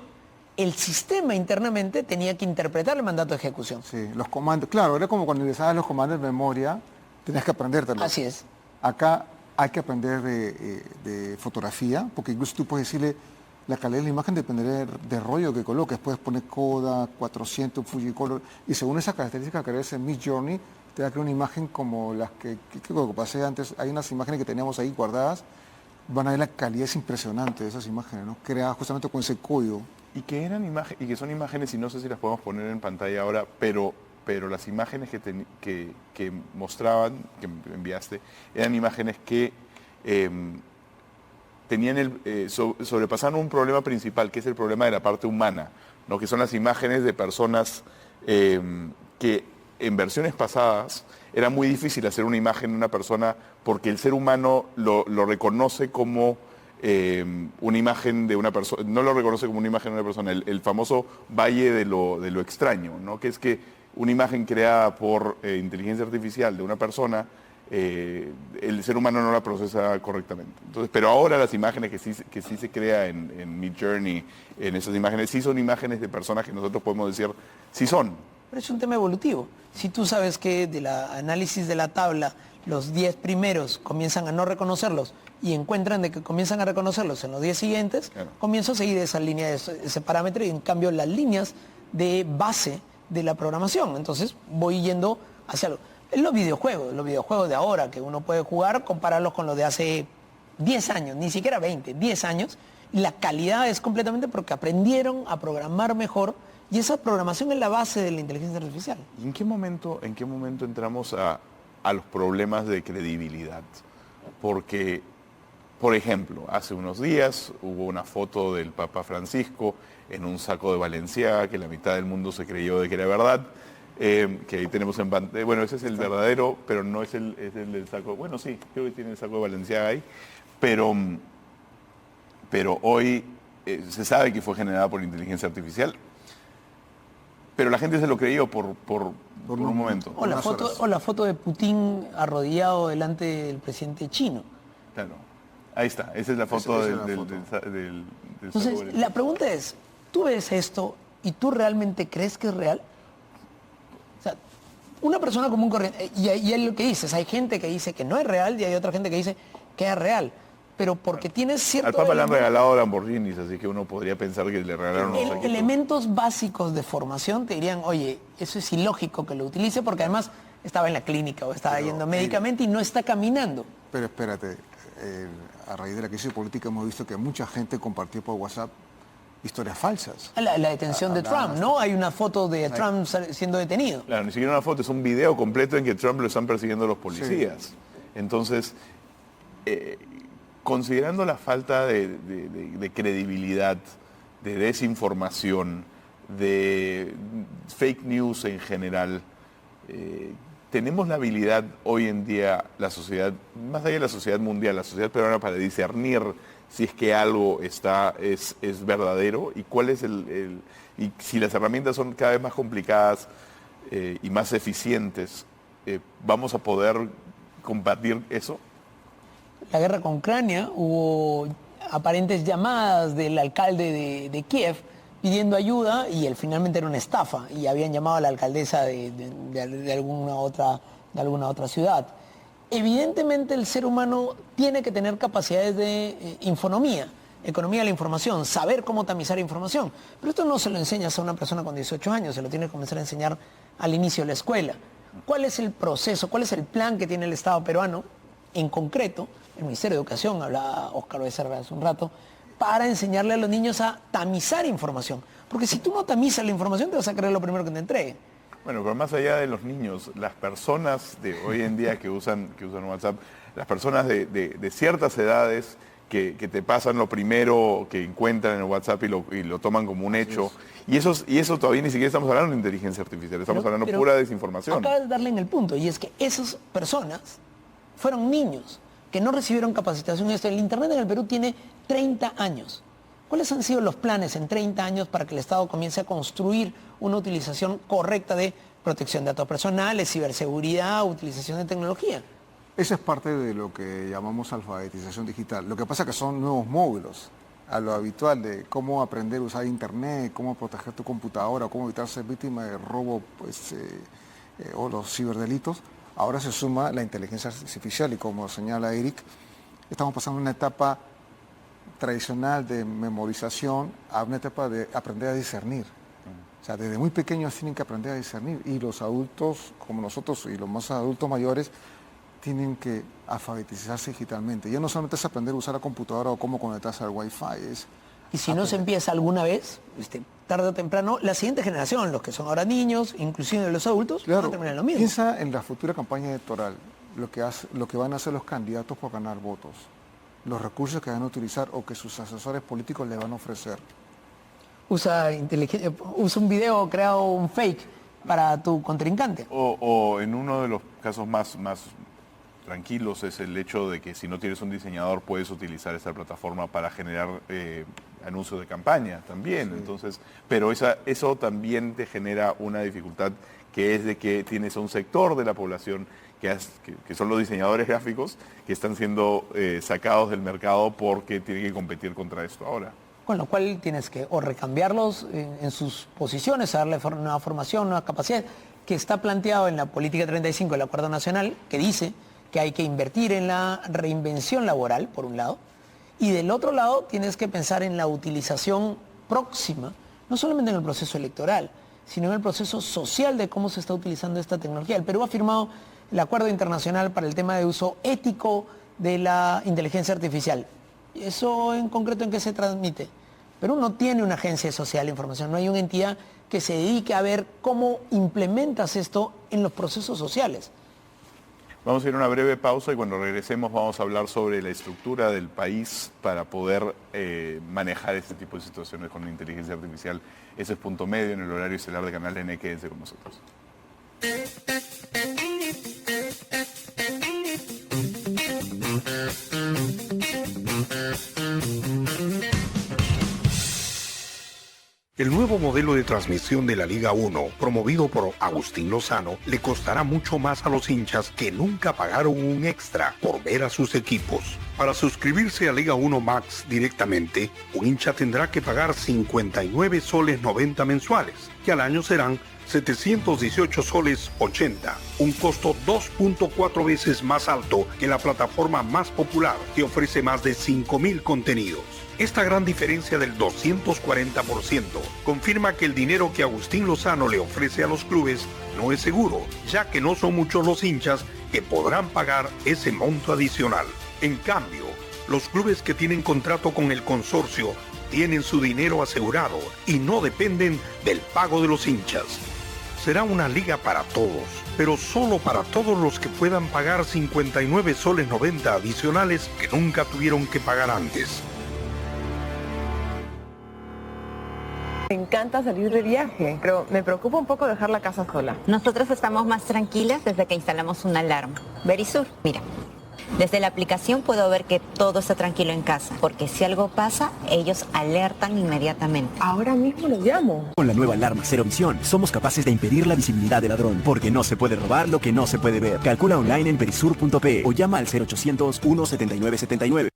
El sistema internamente tenía que interpretar el mandato de ejecución. Sí, los comandos, claro, era como cuando ingresabas los comandos de memoria, tenías que aprendértelos. Así es. Acá hay que aprender de fotografía, porque incluso tú puedes decirle, la calidad de la imagen dependerá del rollo que coloques. Puedes poner Kodak, 400, Fujicolor, y según esas características que ves en Midjourney, te va a crear una imagen como las que pasé antes. Hay unas imágenes que teníamos ahí guardadas, van a ver la calidad es impresionante de esas imágenes, ¿no? Creadas justamente con ese código. Y que eran imágenes, y que son imágenes, y no sé si las podemos poner en pantalla ahora, pero las imágenes que mostraban, que me enviaste, eran imágenes que tenían sobrepasaban un problema principal, que es el problema de la parte humana, ¿no? Que son las imágenes de personas que en versiones pasadas era muy difícil hacer una imagen de una persona porque el ser humano lo reconoce como una imagen de una persona, no lo reconoce como una imagen de una persona, el famoso valle de lo extraño, ¿no? Que es que una imagen creada por inteligencia artificial de una persona, el ser humano no la procesa correctamente. Entonces, pero ahora las imágenes que sí se crea en Midjourney, en esas imágenes, sí son imágenes de personas que nosotros podemos decir, sí son. Pero es un tema evolutivo. Si tú sabes que del análisis de la tabla, los 10 primeros comienzan a no reconocerlos y encuentran de que comienzan a reconocerlos en los 10 siguientes, claro, comienzo a seguir esa línea, ese parámetro, y en cambio las líneas de base de la programación. Entonces voy yendo hacia los videojuegos de ahora que uno puede jugar, compararlos con los de hace 10 años, ni siquiera 20, 10 años, y la calidad es completamente porque aprendieron a programar mejor, y esa programación es la base de la inteligencia artificial. ¿Y en qué momento entramos a los problemas de credibilidad? Porque, por ejemplo, hace unos días hubo una foto del Papa Francisco en un saco de Balenciaga que la mitad del mundo se creyó de que era verdad, que ahí tenemos en pantalla. Bueno, ese es el verdadero, pero no es el del saco. Bueno, sí, creo que tiene el saco de Balenciaga ahí, pero hoy se sabe que fue generada por inteligencia artificial. Pero la gente se lo creyó por un momento. O la foto de Putin arrodillado delante del presidente chino. Claro, ahí está, esa es la foto del Entonces, la pregunta es, ¿tú ves esto y tú realmente crees que es real? O sea, una persona común corriente, y es lo que dices, hay gente que dice que no es real y hay otra gente que dice que es real. Pero porque tienes cierto... Al Papa le han regalado Lamborghinis, así que uno podría pensar que le regalaron unos elementos básicos de formación te dirían, oye, eso es ilógico que lo utilice porque además estaba en la clínica o estaba yendo médicamente y no está caminando. Pero espérate, a raíz de la crisis política hemos visto que mucha gente compartió por WhatsApp historias falsas. La detención de Trump, ¿no? Hay una foto de Trump siendo detenido. Claro, ni siquiera una foto, es un video completo en que Trump lo están persiguiendo los policías. Sí. Entonces... considerando la falta de credibilidad, de desinformación, de fake news en general, tenemos la habilidad hoy en día, la sociedad, más allá de la sociedad mundial, la sociedad peruana, para discernir si es que algo es verdadero y cuál es y si las herramientas son cada vez más complicadas y más eficientes, ¿vamos a poder combatir eso? La guerra con Ucrania, hubo aparentes llamadas del alcalde de Kiev pidiendo ayuda y finalmente era una estafa y habían llamado a la alcaldesa de alguna otra ciudad. Evidentemente el ser humano tiene que tener capacidades de infonomía, economía de la información, saber cómo tamizar información. Pero esto no se lo enseñas a una persona con 18 años, se lo tiene que comenzar a enseñar al inicio de la escuela. ¿Cuál es el proceso, cuál es el plan que tiene el Estado peruano, en concreto, el Ministerio de Educación, hablaba Óscar Becerra hace un rato, para enseñarle a los niños a tamizar información? Porque si tú no tamizas la información, te vas a creer lo primero que te entregue. Bueno, pero más allá de los niños, las personas de hoy en día que usan WhatsApp, las personas de ciertas edades que te pasan lo primero que encuentran en WhatsApp y lo toman como un hecho. Y eso todavía ni siquiera estamos hablando de inteligencia artificial, estamos hablando pura desinformación. Acabas de darle en el punto, y es que esas personas fueron niños que no recibieron capacitación en esto. El Internet en el Perú tiene 30 años. ¿Cuáles han sido los planes en 30 años para que el Estado comience a construir una utilización correcta de protección de datos personales, ciberseguridad, utilización de tecnología? Esa es parte de lo que llamamos alfabetización digital. Lo que pasa es que son nuevos módulos a lo habitual de cómo aprender a usar Internet, cómo proteger tu computadora, cómo evitar ser víctima de robo o los ciberdelitos. Ahora se suma la inteligencia artificial y como señala Eric, estamos pasando una etapa tradicional de memorización a una etapa de aprender a discernir. O sea, desde muy pequeños tienen que aprender a discernir y los adultos como nosotros y los más adultos mayores tienen que alfabetizarse digitalmente. Ya no solamente es aprender a usar la computadora o cómo conectarse al Wi-Fi. Y si no se empieza alguna vez, tarde o temprano, la siguiente generación, los que son ahora niños, inclusive los adultos, van a terminar lo mismo. Piensa en la futura campaña electoral, lo que van a hacer los candidatos por ganar votos, los recursos que van a utilizar o que sus asesores políticos le van a ofrecer. Usa un video creado un fake para tu contrincante. O en uno de los casos más tranquilos es el hecho de que si no tienes un diseñador puedes utilizar esta plataforma para generar anuncios de campaña también. Sí. Entonces, pero eso también te genera una dificultad que es de que tienes a un sector de la población que son los diseñadores gráficos que están siendo sacados del mercado porque tienen que competir contra esto ahora. Con lo cual tienes que o recambiarlos en sus posiciones, a darle nueva formación, nueva capacidad, que está planteado en la Política 35 del Acuerdo Nacional, que dice que hay que invertir en la reinvención laboral, por un lado, y del otro lado tienes que pensar en la utilización próxima, no solamente en el proceso electoral, sino en el proceso social de cómo se está utilizando esta tecnología. El Perú ha firmado el Acuerdo Internacional para el tema de uso ético de la inteligencia artificial. ¿Y eso en concreto en qué se transmite? Perú no tiene una agencia social de información, no hay una entidad que se dedique a ver cómo implementas esto en los procesos sociales. Vamos a ir a una breve pausa y cuando regresemos vamos a hablar sobre la estructura del país para poder manejar este tipo de situaciones con la inteligencia artificial. Ese es Punto Medio en el horario estelar de Canal N. Quédense con nosotros. El nuevo modelo de transmisión de la Liga 1, promovido por Agustín Lozano, le costará mucho más a los hinchas que nunca pagaron un extra por ver a sus equipos. Para suscribirse a Liga 1 Max directamente, un hincha tendrá que pagar 59 soles 90 mensuales, que al año serán 718 soles 80, un costo 2.4 veces más alto que la plataforma más popular que ofrece más de 5.000 contenidos. Esta gran diferencia del 240% confirma que el dinero que Agustín Lozano le ofrece a los clubes no es seguro, ya que no son muchos los hinchas que podrán pagar ese monto adicional. En cambio, los clubes que tienen contrato con el consorcio tienen su dinero asegurado y no dependen del pago de los hinchas. Será una liga para todos, pero solo para todos los que puedan pagar 59 soles 90 adicionales que nunca tuvieron que pagar antes. Me encanta salir de viaje, pero me preocupa un poco dejar la casa sola. Nosotros estamos más tranquilas desde que instalamos una alarma. Verisur, mira, desde la aplicación puedo ver que todo está tranquilo en casa, porque si algo pasa, ellos alertan inmediatamente. Ahora mismo lo llamo. Con la nueva alarma Cero Visión, somos capaces de impedir la visibilidad del ladrón, porque no se puede robar lo que no se puede ver. Calcula online en verisur.pe o llama al 0800 179 79.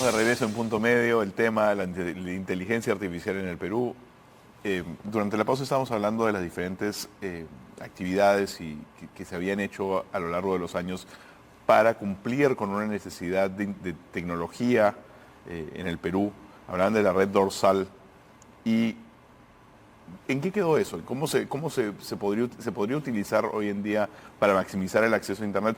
De regreso en Punto Medio, el tema de la inteligencia artificial en el Perú. Durante la pausa estábamos hablando de las diferentes actividades que se habían hecho a lo largo de los años para cumplir con una necesidad de tecnología en el Perú. Hablaban de la red dorsal. ¿Y en qué quedó eso? ¿Cómo se podría utilizar hoy en día para maximizar el acceso a Internet?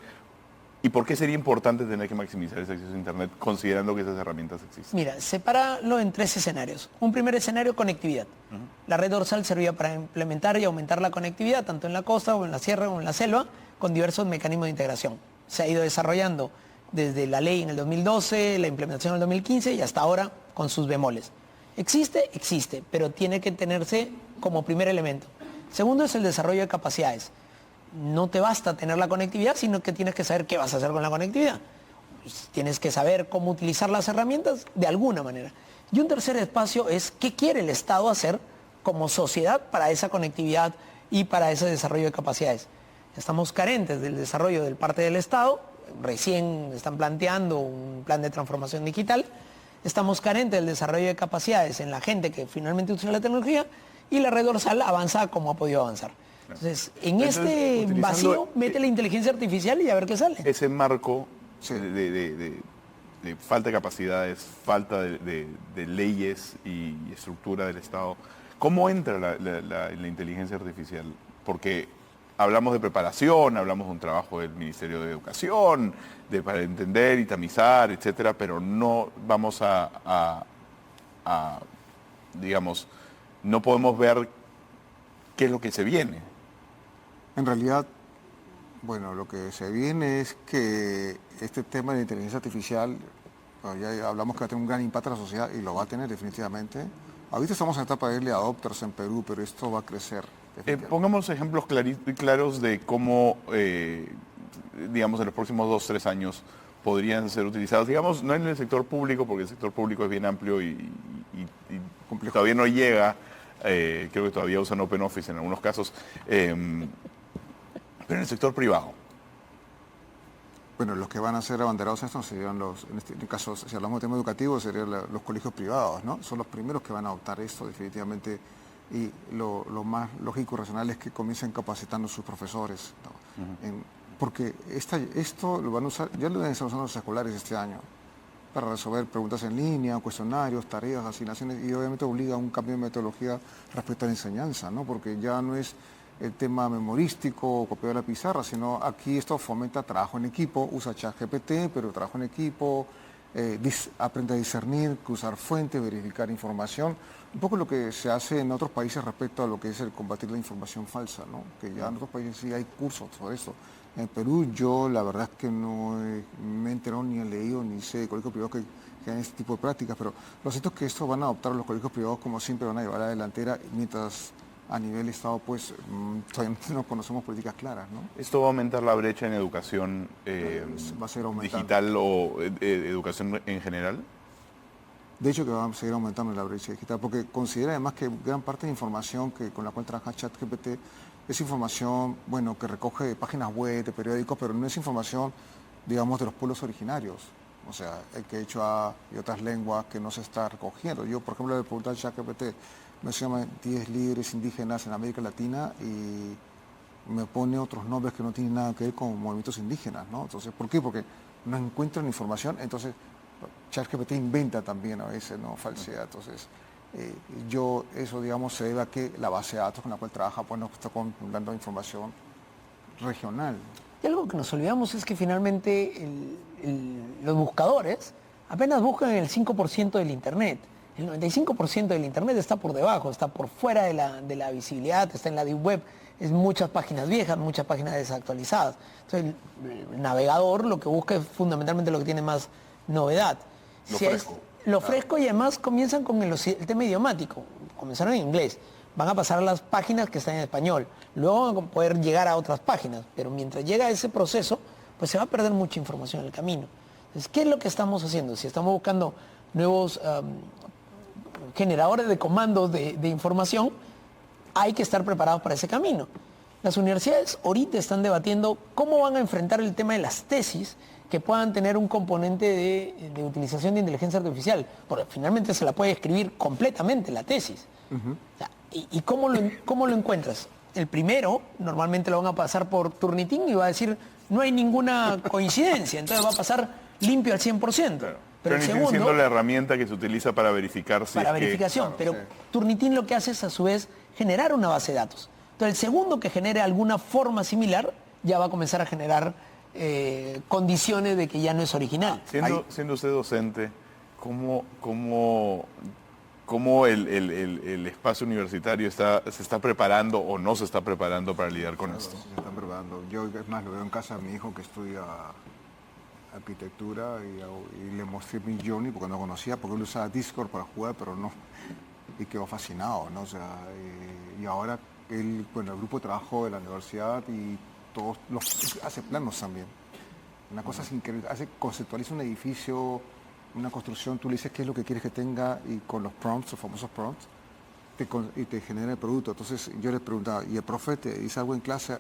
¿Y por qué sería importante tener que maximizar ese acceso a Internet considerando que esas herramientas existen? Mira, sepáralo en 3 escenarios. Un primer escenario, conectividad. La red dorsal servía para implementar y aumentar la conectividad, tanto en la costa o en la sierra o en la selva, con diversos mecanismos de integración. Se ha ido desarrollando desde la ley en el 2012, la implementación en el 2015 y hasta ahora con sus bemoles. ¿Existe? Existe, pero tiene que tenerse como primer elemento. Segundo es el desarrollo de capacidades. No te basta tener la conectividad, sino que tienes que saber qué vas a hacer con la conectividad. Tienes que saber cómo utilizar las herramientas de alguna manera. Y un tercer espacio es qué quiere el Estado hacer como sociedad para esa conectividad y para ese desarrollo de capacidades. Estamos carentes del desarrollo del parte del Estado, recién están planteando un plan de transformación digital, estamos carentes del desarrollo de capacidades en la gente que finalmente utiliza la tecnología y la red dorsal avanza como ha podido avanzar. Entonces, este vacío, mete la inteligencia artificial y a ver qué sale. Ese marco de falta de capacidades, falta de leyes y estructura del Estado, ¿cómo entra la inteligencia artificial? Porque hablamos de preparación, hablamos de un trabajo del Ministerio de Educación, para entender y tamizar, etcétera, pero no vamos digamos, no podemos ver qué es lo que se viene. En realidad, bueno, lo que se viene es que este tema de inteligencia artificial, ya hablamos que va a tener un gran impacto en la sociedad y lo va a tener definitivamente. Ahorita estamos en etapa de early adopters en Perú, pero esto va a crecer. Pongamos ejemplos claros de cómo, digamos, en los próximos 2-3 años podrían ser utilizados, digamos, no en el sector público, porque el sector público es bien amplio y todavía no llega, creo que todavía usan OpenOffice en algunos casos, pero en el sector privado. Bueno, los que van a ser abanderados en esto serían en este caso, si hablamos de tema educativo, serían los colegios privados, ¿no? Son los primeros que van a adoptar esto definitivamente, y lo más lógico y racional es que comiencen capacitando a sus profesores, ¿no? Porque esto lo van a usar, ya lo van a estar usando los escolares este año, para resolver preguntas en línea, cuestionarios, tareas, asignaciones, y obviamente obliga a un cambio de metodología respecto a la enseñanza, ¿no? Porque ya no es el tema memorístico o copiar la pizarra, sino aquí esto fomenta trabajo en equipo, usa ChatGPT, pero trabajo en equipo, aprende a discernir, usar fuentes, verificar información, un poco lo que se hace en otros países respecto a lo que es el combatir la información falsa, ¿no? Que ya en otros países sí hay cursos sobre esto. En Perú yo la verdad es que no me he enterado ni he leído ni sé de colegios privados que hagan este tipo de prácticas, pero lo cierto es que esto van a adoptar los colegios privados como siempre, van a llevar a la delantera, mientras a nivel Estado pues todavía no conocemos políticas claras, ¿no? ¿Esto va a aumentar la brecha en educación va a seguir digital o educación en general? De hecho que va a seguir aumentando la brecha digital, porque considera además que gran parte de la información con la cual trabaja ChatGPT es información, bueno, que recoge de páginas web, de periódicos, pero no es información, digamos, de los pueblos originarios. O sea, el que hecho y otras lenguas que no se está recogiendo. Yo, por ejemplo, le pregunté al ChatGPT, me llama 10 líderes indígenas en América Latina y me pone otros nombres que no tienen nada que ver con movimientos indígenas, ¿no? Entonces, ¿por qué? Porque no encuentran información, entonces ChatGPT inventa también a veces, ¿no? Falsedad. Entonces, eso, digamos, se debe a que la base de datos con la cual trabaja, pues nos está dando información regional. Y algo que nos olvidamos es que finalmente los buscadores apenas buscan el 5% del Internet. El 95% del Internet está por debajo, está por fuera de la visibilidad, está en la Deep Web, es muchas páginas viejas, muchas páginas desactualizadas. Entonces el navegador lo que busca es fundamentalmente lo que tiene más novedad. Lo fresco y además comienzan con el tema idiomático. Comenzaron en inglés, van a pasar a las páginas que están en español, luego van a poder llegar a otras páginas, pero mientras llega ese proceso, pues se va a perder mucha información en el camino. Entonces, ¿qué es lo que estamos haciendo? Si estamos buscando nuevos generadores de comandos de información, hay que estar preparados para ese camino. Las universidades ahorita están debatiendo cómo van a enfrentar el tema de las tesis que puedan tener un componente de utilización de inteligencia artificial, porque finalmente se la puede escribir completamente la tesis. O sea, ¿y cómo lo encuentras? El primero, normalmente lo van a pasar por Turnitin y va a decir, no hay ninguna coincidencia, entonces va a pasar limpio al 100%. Claro. Pero el Turnitin segundo, siendo la herramienta que se utiliza para verificar si para es que- verificación, Claro, pero sí. Turnitin lo que hace es a su vez generar una base de datos. Entonces el segundo que genere alguna forma similar ya va a comenzar a generar condiciones de que ya no es original. Siendo usted docente, ¿cómo el espacio universitario se está preparando o no se está preparando para lidiar con esto? Se están preparando. Yo, es más, lo veo en casa a mi hijo que estudia arquitectura y le mostré mi Journey porque no conocía, porque él usaba Discord para jugar, pero no. Y quedó fascinado, ¿no? O sea, y ahora él, bueno, el grupo de trabajo de la universidad y todos hace planos también. Una cosa es increíble, conceptualiza un edificio, una construcción, tú le dices qué es lo que quieres que tenga y con los prompts, los famosos prompts, y te genera el producto. Entonces yo les preguntaba, ¿y el profe te dice algo en clase?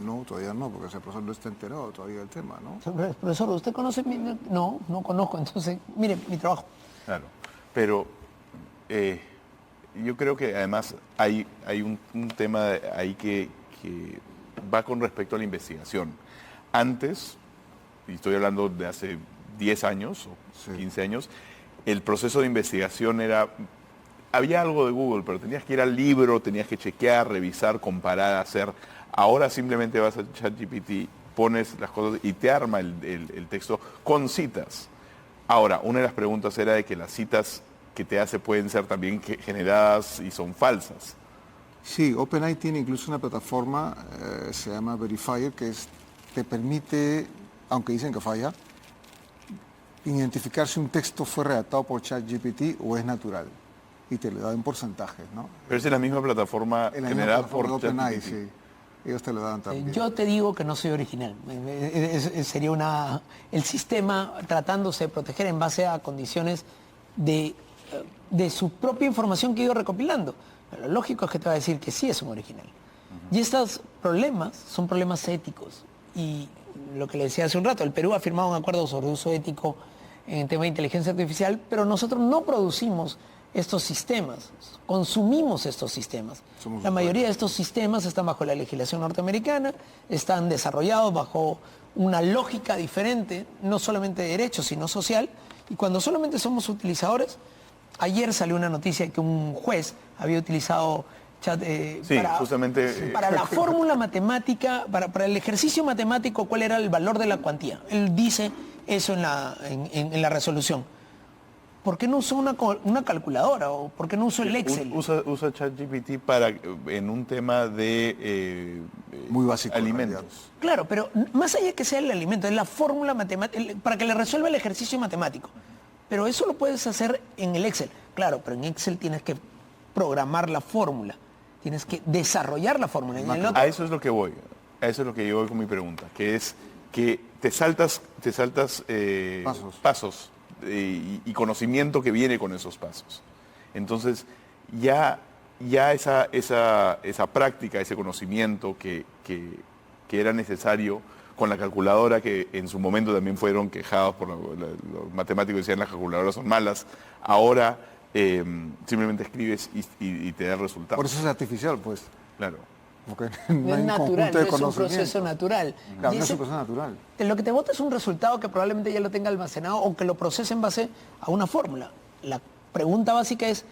No, todavía no, porque ese profesor no está enterado todavía del tema, ¿no? Profesor, ¿usted conoce mi...? No conozco, entonces, mire, mi trabajo. Claro, pero yo creo que además hay un tema ahí que va con respecto a la investigación. Antes, y estoy hablando de hace 10 años o 15 años, el proceso de investigación había algo de Google, pero tenías que ir al libro, tenías que chequear, revisar, comparar, hacer. Ahora simplemente vas a ChatGPT, pones las cosas y te arma el texto con citas. Ahora, una de las preguntas era de que las citas que te hace pueden ser también generadas y son falsas. Sí, OpenAI tiene incluso una plataforma, se llama Verifier, que te permite, aunque dicen que falla, identificar si un texto fue redactado por ChatGPT o es natural. Y te lo da en porcentajes, ¿no? Pero es en la misma plataforma generada por OpenAI, ChatGPT. sí. Ellos te lo dan también. Yo te digo que no soy original. Sería el sistema tratándose de proteger en base a condiciones de su propia información que he ido recopilando. Pero lo lógico es que te va a decir que sí es un original. Y estos problemas son problemas éticos. Y lo que le decía hace un rato, el Perú ha firmado un acuerdo sobre uso ético en tema de inteligencia artificial, pero nosotros no producimos estos sistemas, consumimos estos sistemas. La mayoría de estos sistemas están bajo la legislación norteamericana, están desarrollados bajo una lógica diferente, no solamente de derecho, sino social, y cuando solamente somos utilizadores, ayer salió una noticia que un juez había utilizado para la fórmula matemática, para el ejercicio matemático, cuál era el valor de la cuantía. Él dice eso en la resolución. ¿Por qué no usó una calculadora o por qué no usó el Excel? Usa ChatGPT en un tema de muy básico, alimentos. Claro, pero más allá de que sea el alimento, es la fórmula matemática, para que le resuelva el ejercicio matemático. Pero eso lo puedes hacer en el Excel. Claro, pero en Excel tienes que programar la fórmula. Tienes que desarrollar la fórmula. A eso es lo que voy. A eso es lo que yo voy con mi pregunta, que es que te saltas pasos y conocimiento que viene con esos pasos. Entonces, ya esa práctica, ese conocimiento que era necesario con la calculadora, que en su momento también fueron quejados por los matemáticos, decían las calculadoras son malas, ahora simplemente escribes y te da el resultado. Por eso es artificial, pues. Claro. Porque no es natural, no es un proceso natural. Claro, no es un proceso natural. Lo que te bota es un resultado que probablemente ya lo tenga almacenado o que lo procese en base a una fórmula. La pregunta básica es,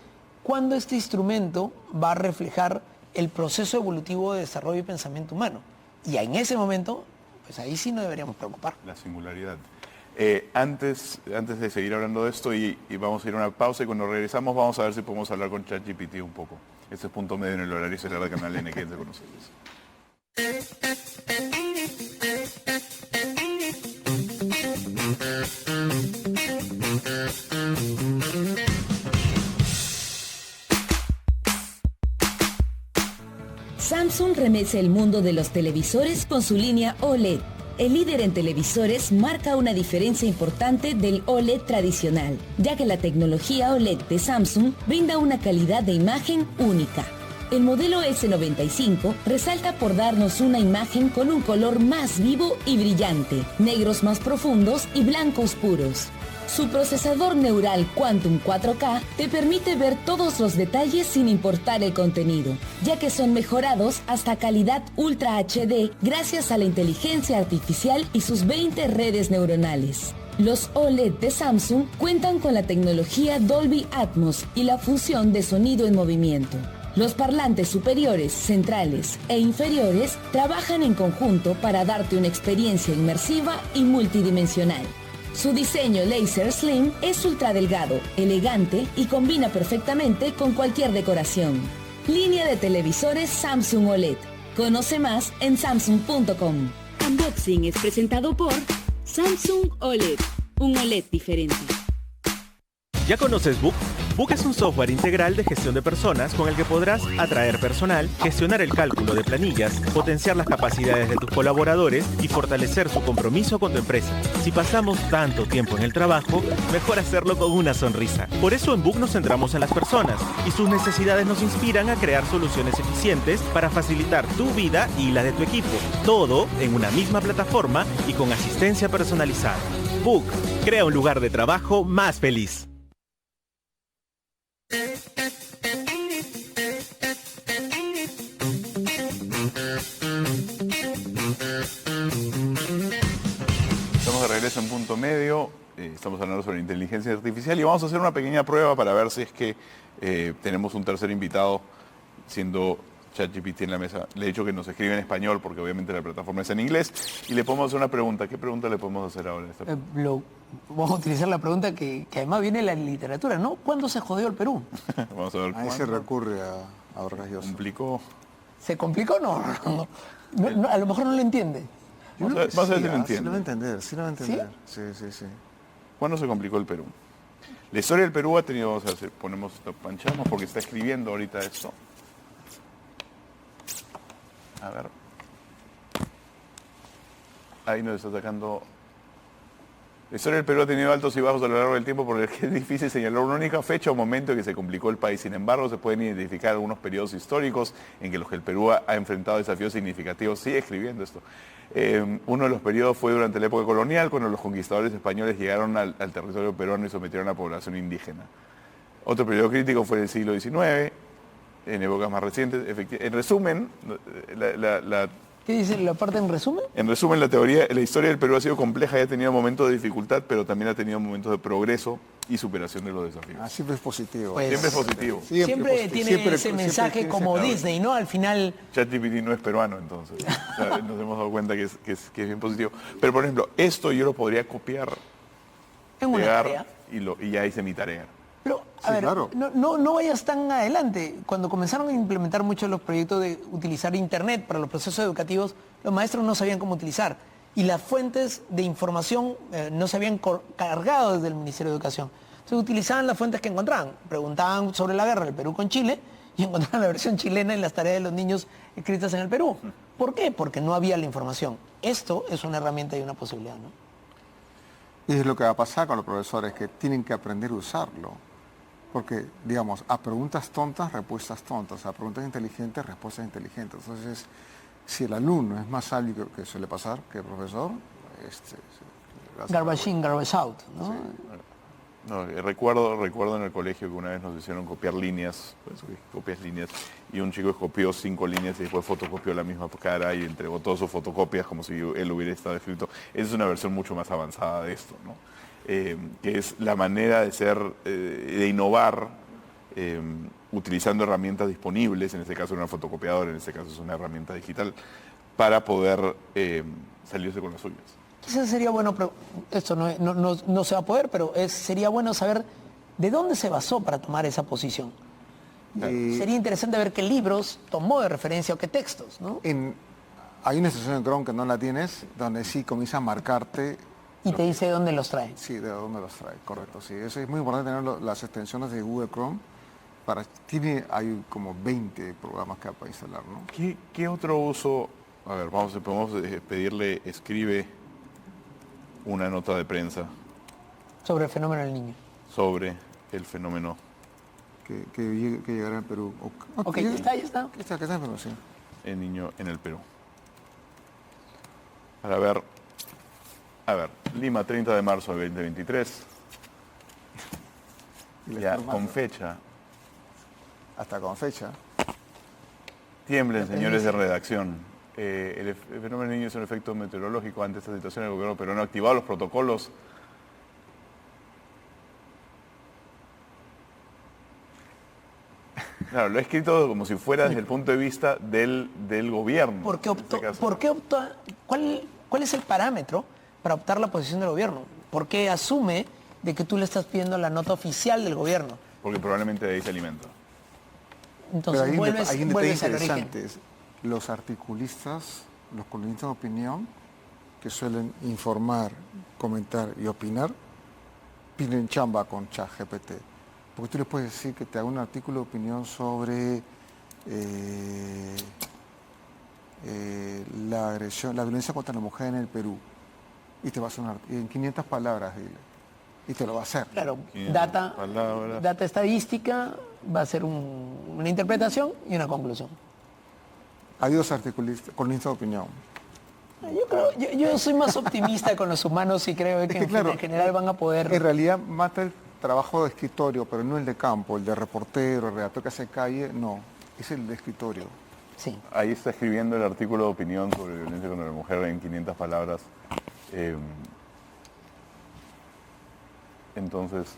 ¿cuándo este instrumento va a reflejar el proceso evolutivo de desarrollo y pensamiento humano? Y en ese momento, pues ahí sí no deberíamos preocupar. La singularidad. Antes de seguir hablando de esto y vamos a ir a una pausa y cuando regresamos vamos a ver si podemos hablar con ChatGPT un poco. Este es Punto Medio en el horario estelar de Canal N, quédense con nosotros. Samsung remece el mundo de los televisores con su línea OLED. El líder en televisores marca una diferencia importante del OLED tradicional, ya que la tecnología OLED de Samsung brinda una calidad de imagen única. El modelo S95 resalta por darnos una imagen con un color más vivo y brillante, negros más profundos y blancos puros. Su procesador neural Quantum 4K te permite ver todos los detalles sin importar el contenido, ya que son mejorados hasta calidad Ultra HD gracias a la inteligencia artificial y sus 20 redes neuronales. Los OLED de Samsung cuentan con la tecnología Dolby Atmos y la función de sonido en movimiento. Los parlantes superiores, centrales e inferiores trabajan en conjunto para darte una experiencia inmersiva y multidimensional. Su diseño Laser Slim es ultra delgado, elegante y combina perfectamente con cualquier decoración. Línea de televisores Samsung OLED. Conoce más en samsung.com. Unboxing es presentado por Samsung OLED, un OLED diferente. ¿Ya conoces Book? Book es un software integral de gestión de personas con el que podrás atraer personal, gestionar el cálculo de planillas, potenciar las capacidades de tus colaboradores y fortalecer su compromiso con tu empresa. Si pasamos tanto tiempo en el trabajo, mejor hacerlo con una sonrisa. Por eso en Book nos centramos en las personas y sus necesidades nos inspiran a crear soluciones eficientes para facilitar tu vida y la de tu equipo. Todo en una misma plataforma y con asistencia personalizada. Book, crea un lugar de trabajo más feliz. Estamos de regreso en Punto Medio, estamos hablando sobre inteligencia artificial y vamos a hacer una pequeña prueba para ver si es que tenemos un tercer invitado, siendo ChatGPT en la mesa. Le he dicho que nos escribe en español porque obviamente la plataforma es en inglés y le podemos hacer una pregunta. ¿Qué pregunta le podemos hacer ahora? Vamos a utilizar la pregunta que además viene de la literatura, ¿no? ¿Cuándo se jodió el Perú? Vamos a ver. Ahí se recurre a Vargas Llosa. ¿Complicó? ¿Se complicó? No, a lo mejor no lo entiende. Vamos a ver si lo entiende. Sí lo va a entender, sí lo va a entender. Sí. ¿Cuándo se complicó el Perú? La historia del Perú ha tenido, o sea, panchamos porque está escribiendo ahorita esto. A ver. Ahí nos está sacando. La historia del Perú ha tenido altos y bajos a lo largo del tiempo porque es difícil señalar una única fecha o momento en que se complicó el país. Sin embargo, se pueden identificar algunos periodos históricos en que los que el Perú ha enfrentado desafíos significativos. Sigue escribiendo esto. Uno de los periodos fue durante la época colonial, cuando los conquistadores españoles llegaron al territorio peruano y sometieron a la población indígena. Otro periodo crítico fue el siglo XIX, en épocas más recientes. En resumen, ¿Qué dice la parte en resumen? En resumen, la historia del Perú ha sido compleja y ha tenido momentos de dificultad, pero también ha tenido momentos de progreso y superación de los desafíos. Siempre es positivo. Pues, siempre es positivo. Siempre tiene ese mensaje como Disney, ¿no? Al final... ChatGPT no es peruano, entonces. O sea, nos hemos dado cuenta que es bien positivo. Pero, por ejemplo, esto yo lo podría copiar, en una tarea. Y ya hice mi tarea. Pero, a ver, claro. no vayas tan adelante. Cuando comenzaron a implementar muchos los proyectos de utilizar Internet para los procesos educativos, los maestros no sabían cómo utilizar. Y las fuentes de información no se habían cargado desde el Ministerio de Educación. Entonces utilizaban las fuentes que encontraban. Preguntaban sobre la guerra del Perú con Chile y encontraban la versión chilena en las tareas de los niños escritas en el Perú. ¿Por qué? Porque no había la información. Esto es una herramienta y una posibilidad, ¿no? Y es lo que va a pasar con los profesores, que tienen que aprender a usarlo. Porque, digamos, a preguntas tontas, respuestas tontas. A preguntas inteligentes, respuestas inteligentes. Entonces, si el alumno es más hábil que suele pasar que el profesor, garbage in, garbage out, ¿no? Sí. No, recuerdo en el colegio que una vez nos hicieron copiar líneas, pues, copias líneas, y un chico copió 5 líneas y después fotocopió la misma cara y entregó todas sus fotocopias como si él hubiera estado escrito. Esa es una versión mucho más avanzada de esto, ¿no? Que es la manera de de innovar utilizando herramientas disponibles, en este caso una fotocopiadora, en este caso es una herramienta digital, para poder salirse con las suyas. Quizás sería bueno, esto no se va a poder, pero sería bueno saber de dónde se basó para tomar esa posición. Sería interesante ver qué libros tomó de referencia o qué textos, ¿no? Hay una sección en Chrome que no la tienes, donde sí comienza a marcarte. Y te dice de dónde los trae. Sí, de dónde los trae, correcto. Sí, eso es muy importante tener las extensiones de Google Chrome. Hay como 20 programas que para instalar, ¿no? ¿Qué otro uso? A ver, podemos pedirle, escribe una nota de prensa. Sobre el fenómeno del niño. Sobre el fenómeno que llegará al Perú. Ok, ya está. ¿Qué está en Perú? Sí. El niño en el Perú. Para ver. A ver, Lima, 30 de marzo de 2023. Ya, con fecha. Hasta con fecha. Tiemblen, señores de redacción. El fenómeno del niño es un efecto meteorológico. Ante esta situación, el gobierno peruano ha activado los protocolos. Claro, lo he escrito como si fuera desde el punto de vista del gobierno. ¿Por qué optó? ¿Cuál es el parámetro para optar la posición del gobierno? ¿Por qué asume de que tú le estás pidiendo la nota oficial del gobierno? Porque probablemente de ahí se alimenta. Entonces Pero hay un detalle vuelves al origen. interesante. Los articulistas, los columnistas de opinión, que suelen informar, comentar y opinar, piden chamba con ChatGPT. Porque tú le puedes decir que te haga un artículo de opinión sobre la agresión, la violencia contra la mujer en el Perú. Y te va a hacer en 500 palabras, dile. Y te lo va a hacer. Claro, data estadística, va a ser una interpretación y una conclusión. Hay dos articulistas, columnistas de opinión. Yo soy más optimista con los humanos y creo que en general van a poder... En realidad mata el trabajo de escritorio, pero no el de campo, el de reportero, el redactor que hace calle, no, es el de escritorio. Sí. Ahí está escribiendo el artículo de opinión sobre violencia contra la mujer en 500 palabras. Entonces,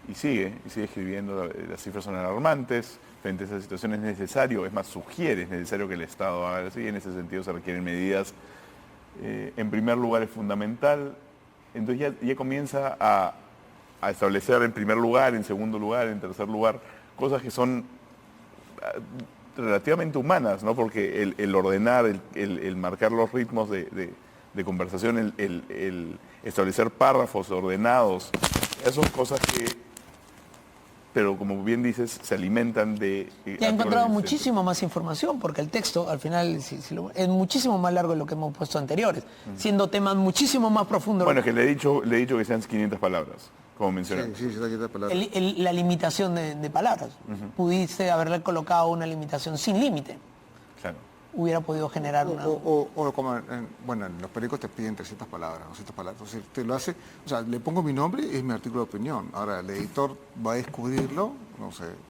y sigue escribiendo, las cifras son alarmantes, frente a esa situación es necesario, es más, es necesario que el Estado haga así, en ese sentido se requieren medidas. En primer lugar es fundamental, entonces ya comienza a establecer en primer lugar, en segundo lugar, en tercer lugar, cosas que son relativamente humanas, ¿no? Porque el ordenar, el marcar los ritmos de conversación, el establecer párrafos ordenados, esas son cosas que, pero como bien dices, se alimentan de... Ya he encontrado muchísimo más información, porque el texto, al final, es muchísimo más largo de lo que hemos puesto anteriores, siendo temas muchísimo más profundos. Bueno, es que le he dicho que sean 500 palabras, como mencioné. Sí, 500 palabras. La limitación de palabras. Pudiste haberle colocado una limitación sin límite. Claro. Hubiera podido generar una... O como, bueno, en los periódicos te piden 300 palabras, 200 palabras. Entonces, te lo hace, o sea, le pongo mi nombre y es mi artículo de opinión. Ahora, el editor va a descubrirlo, no sé,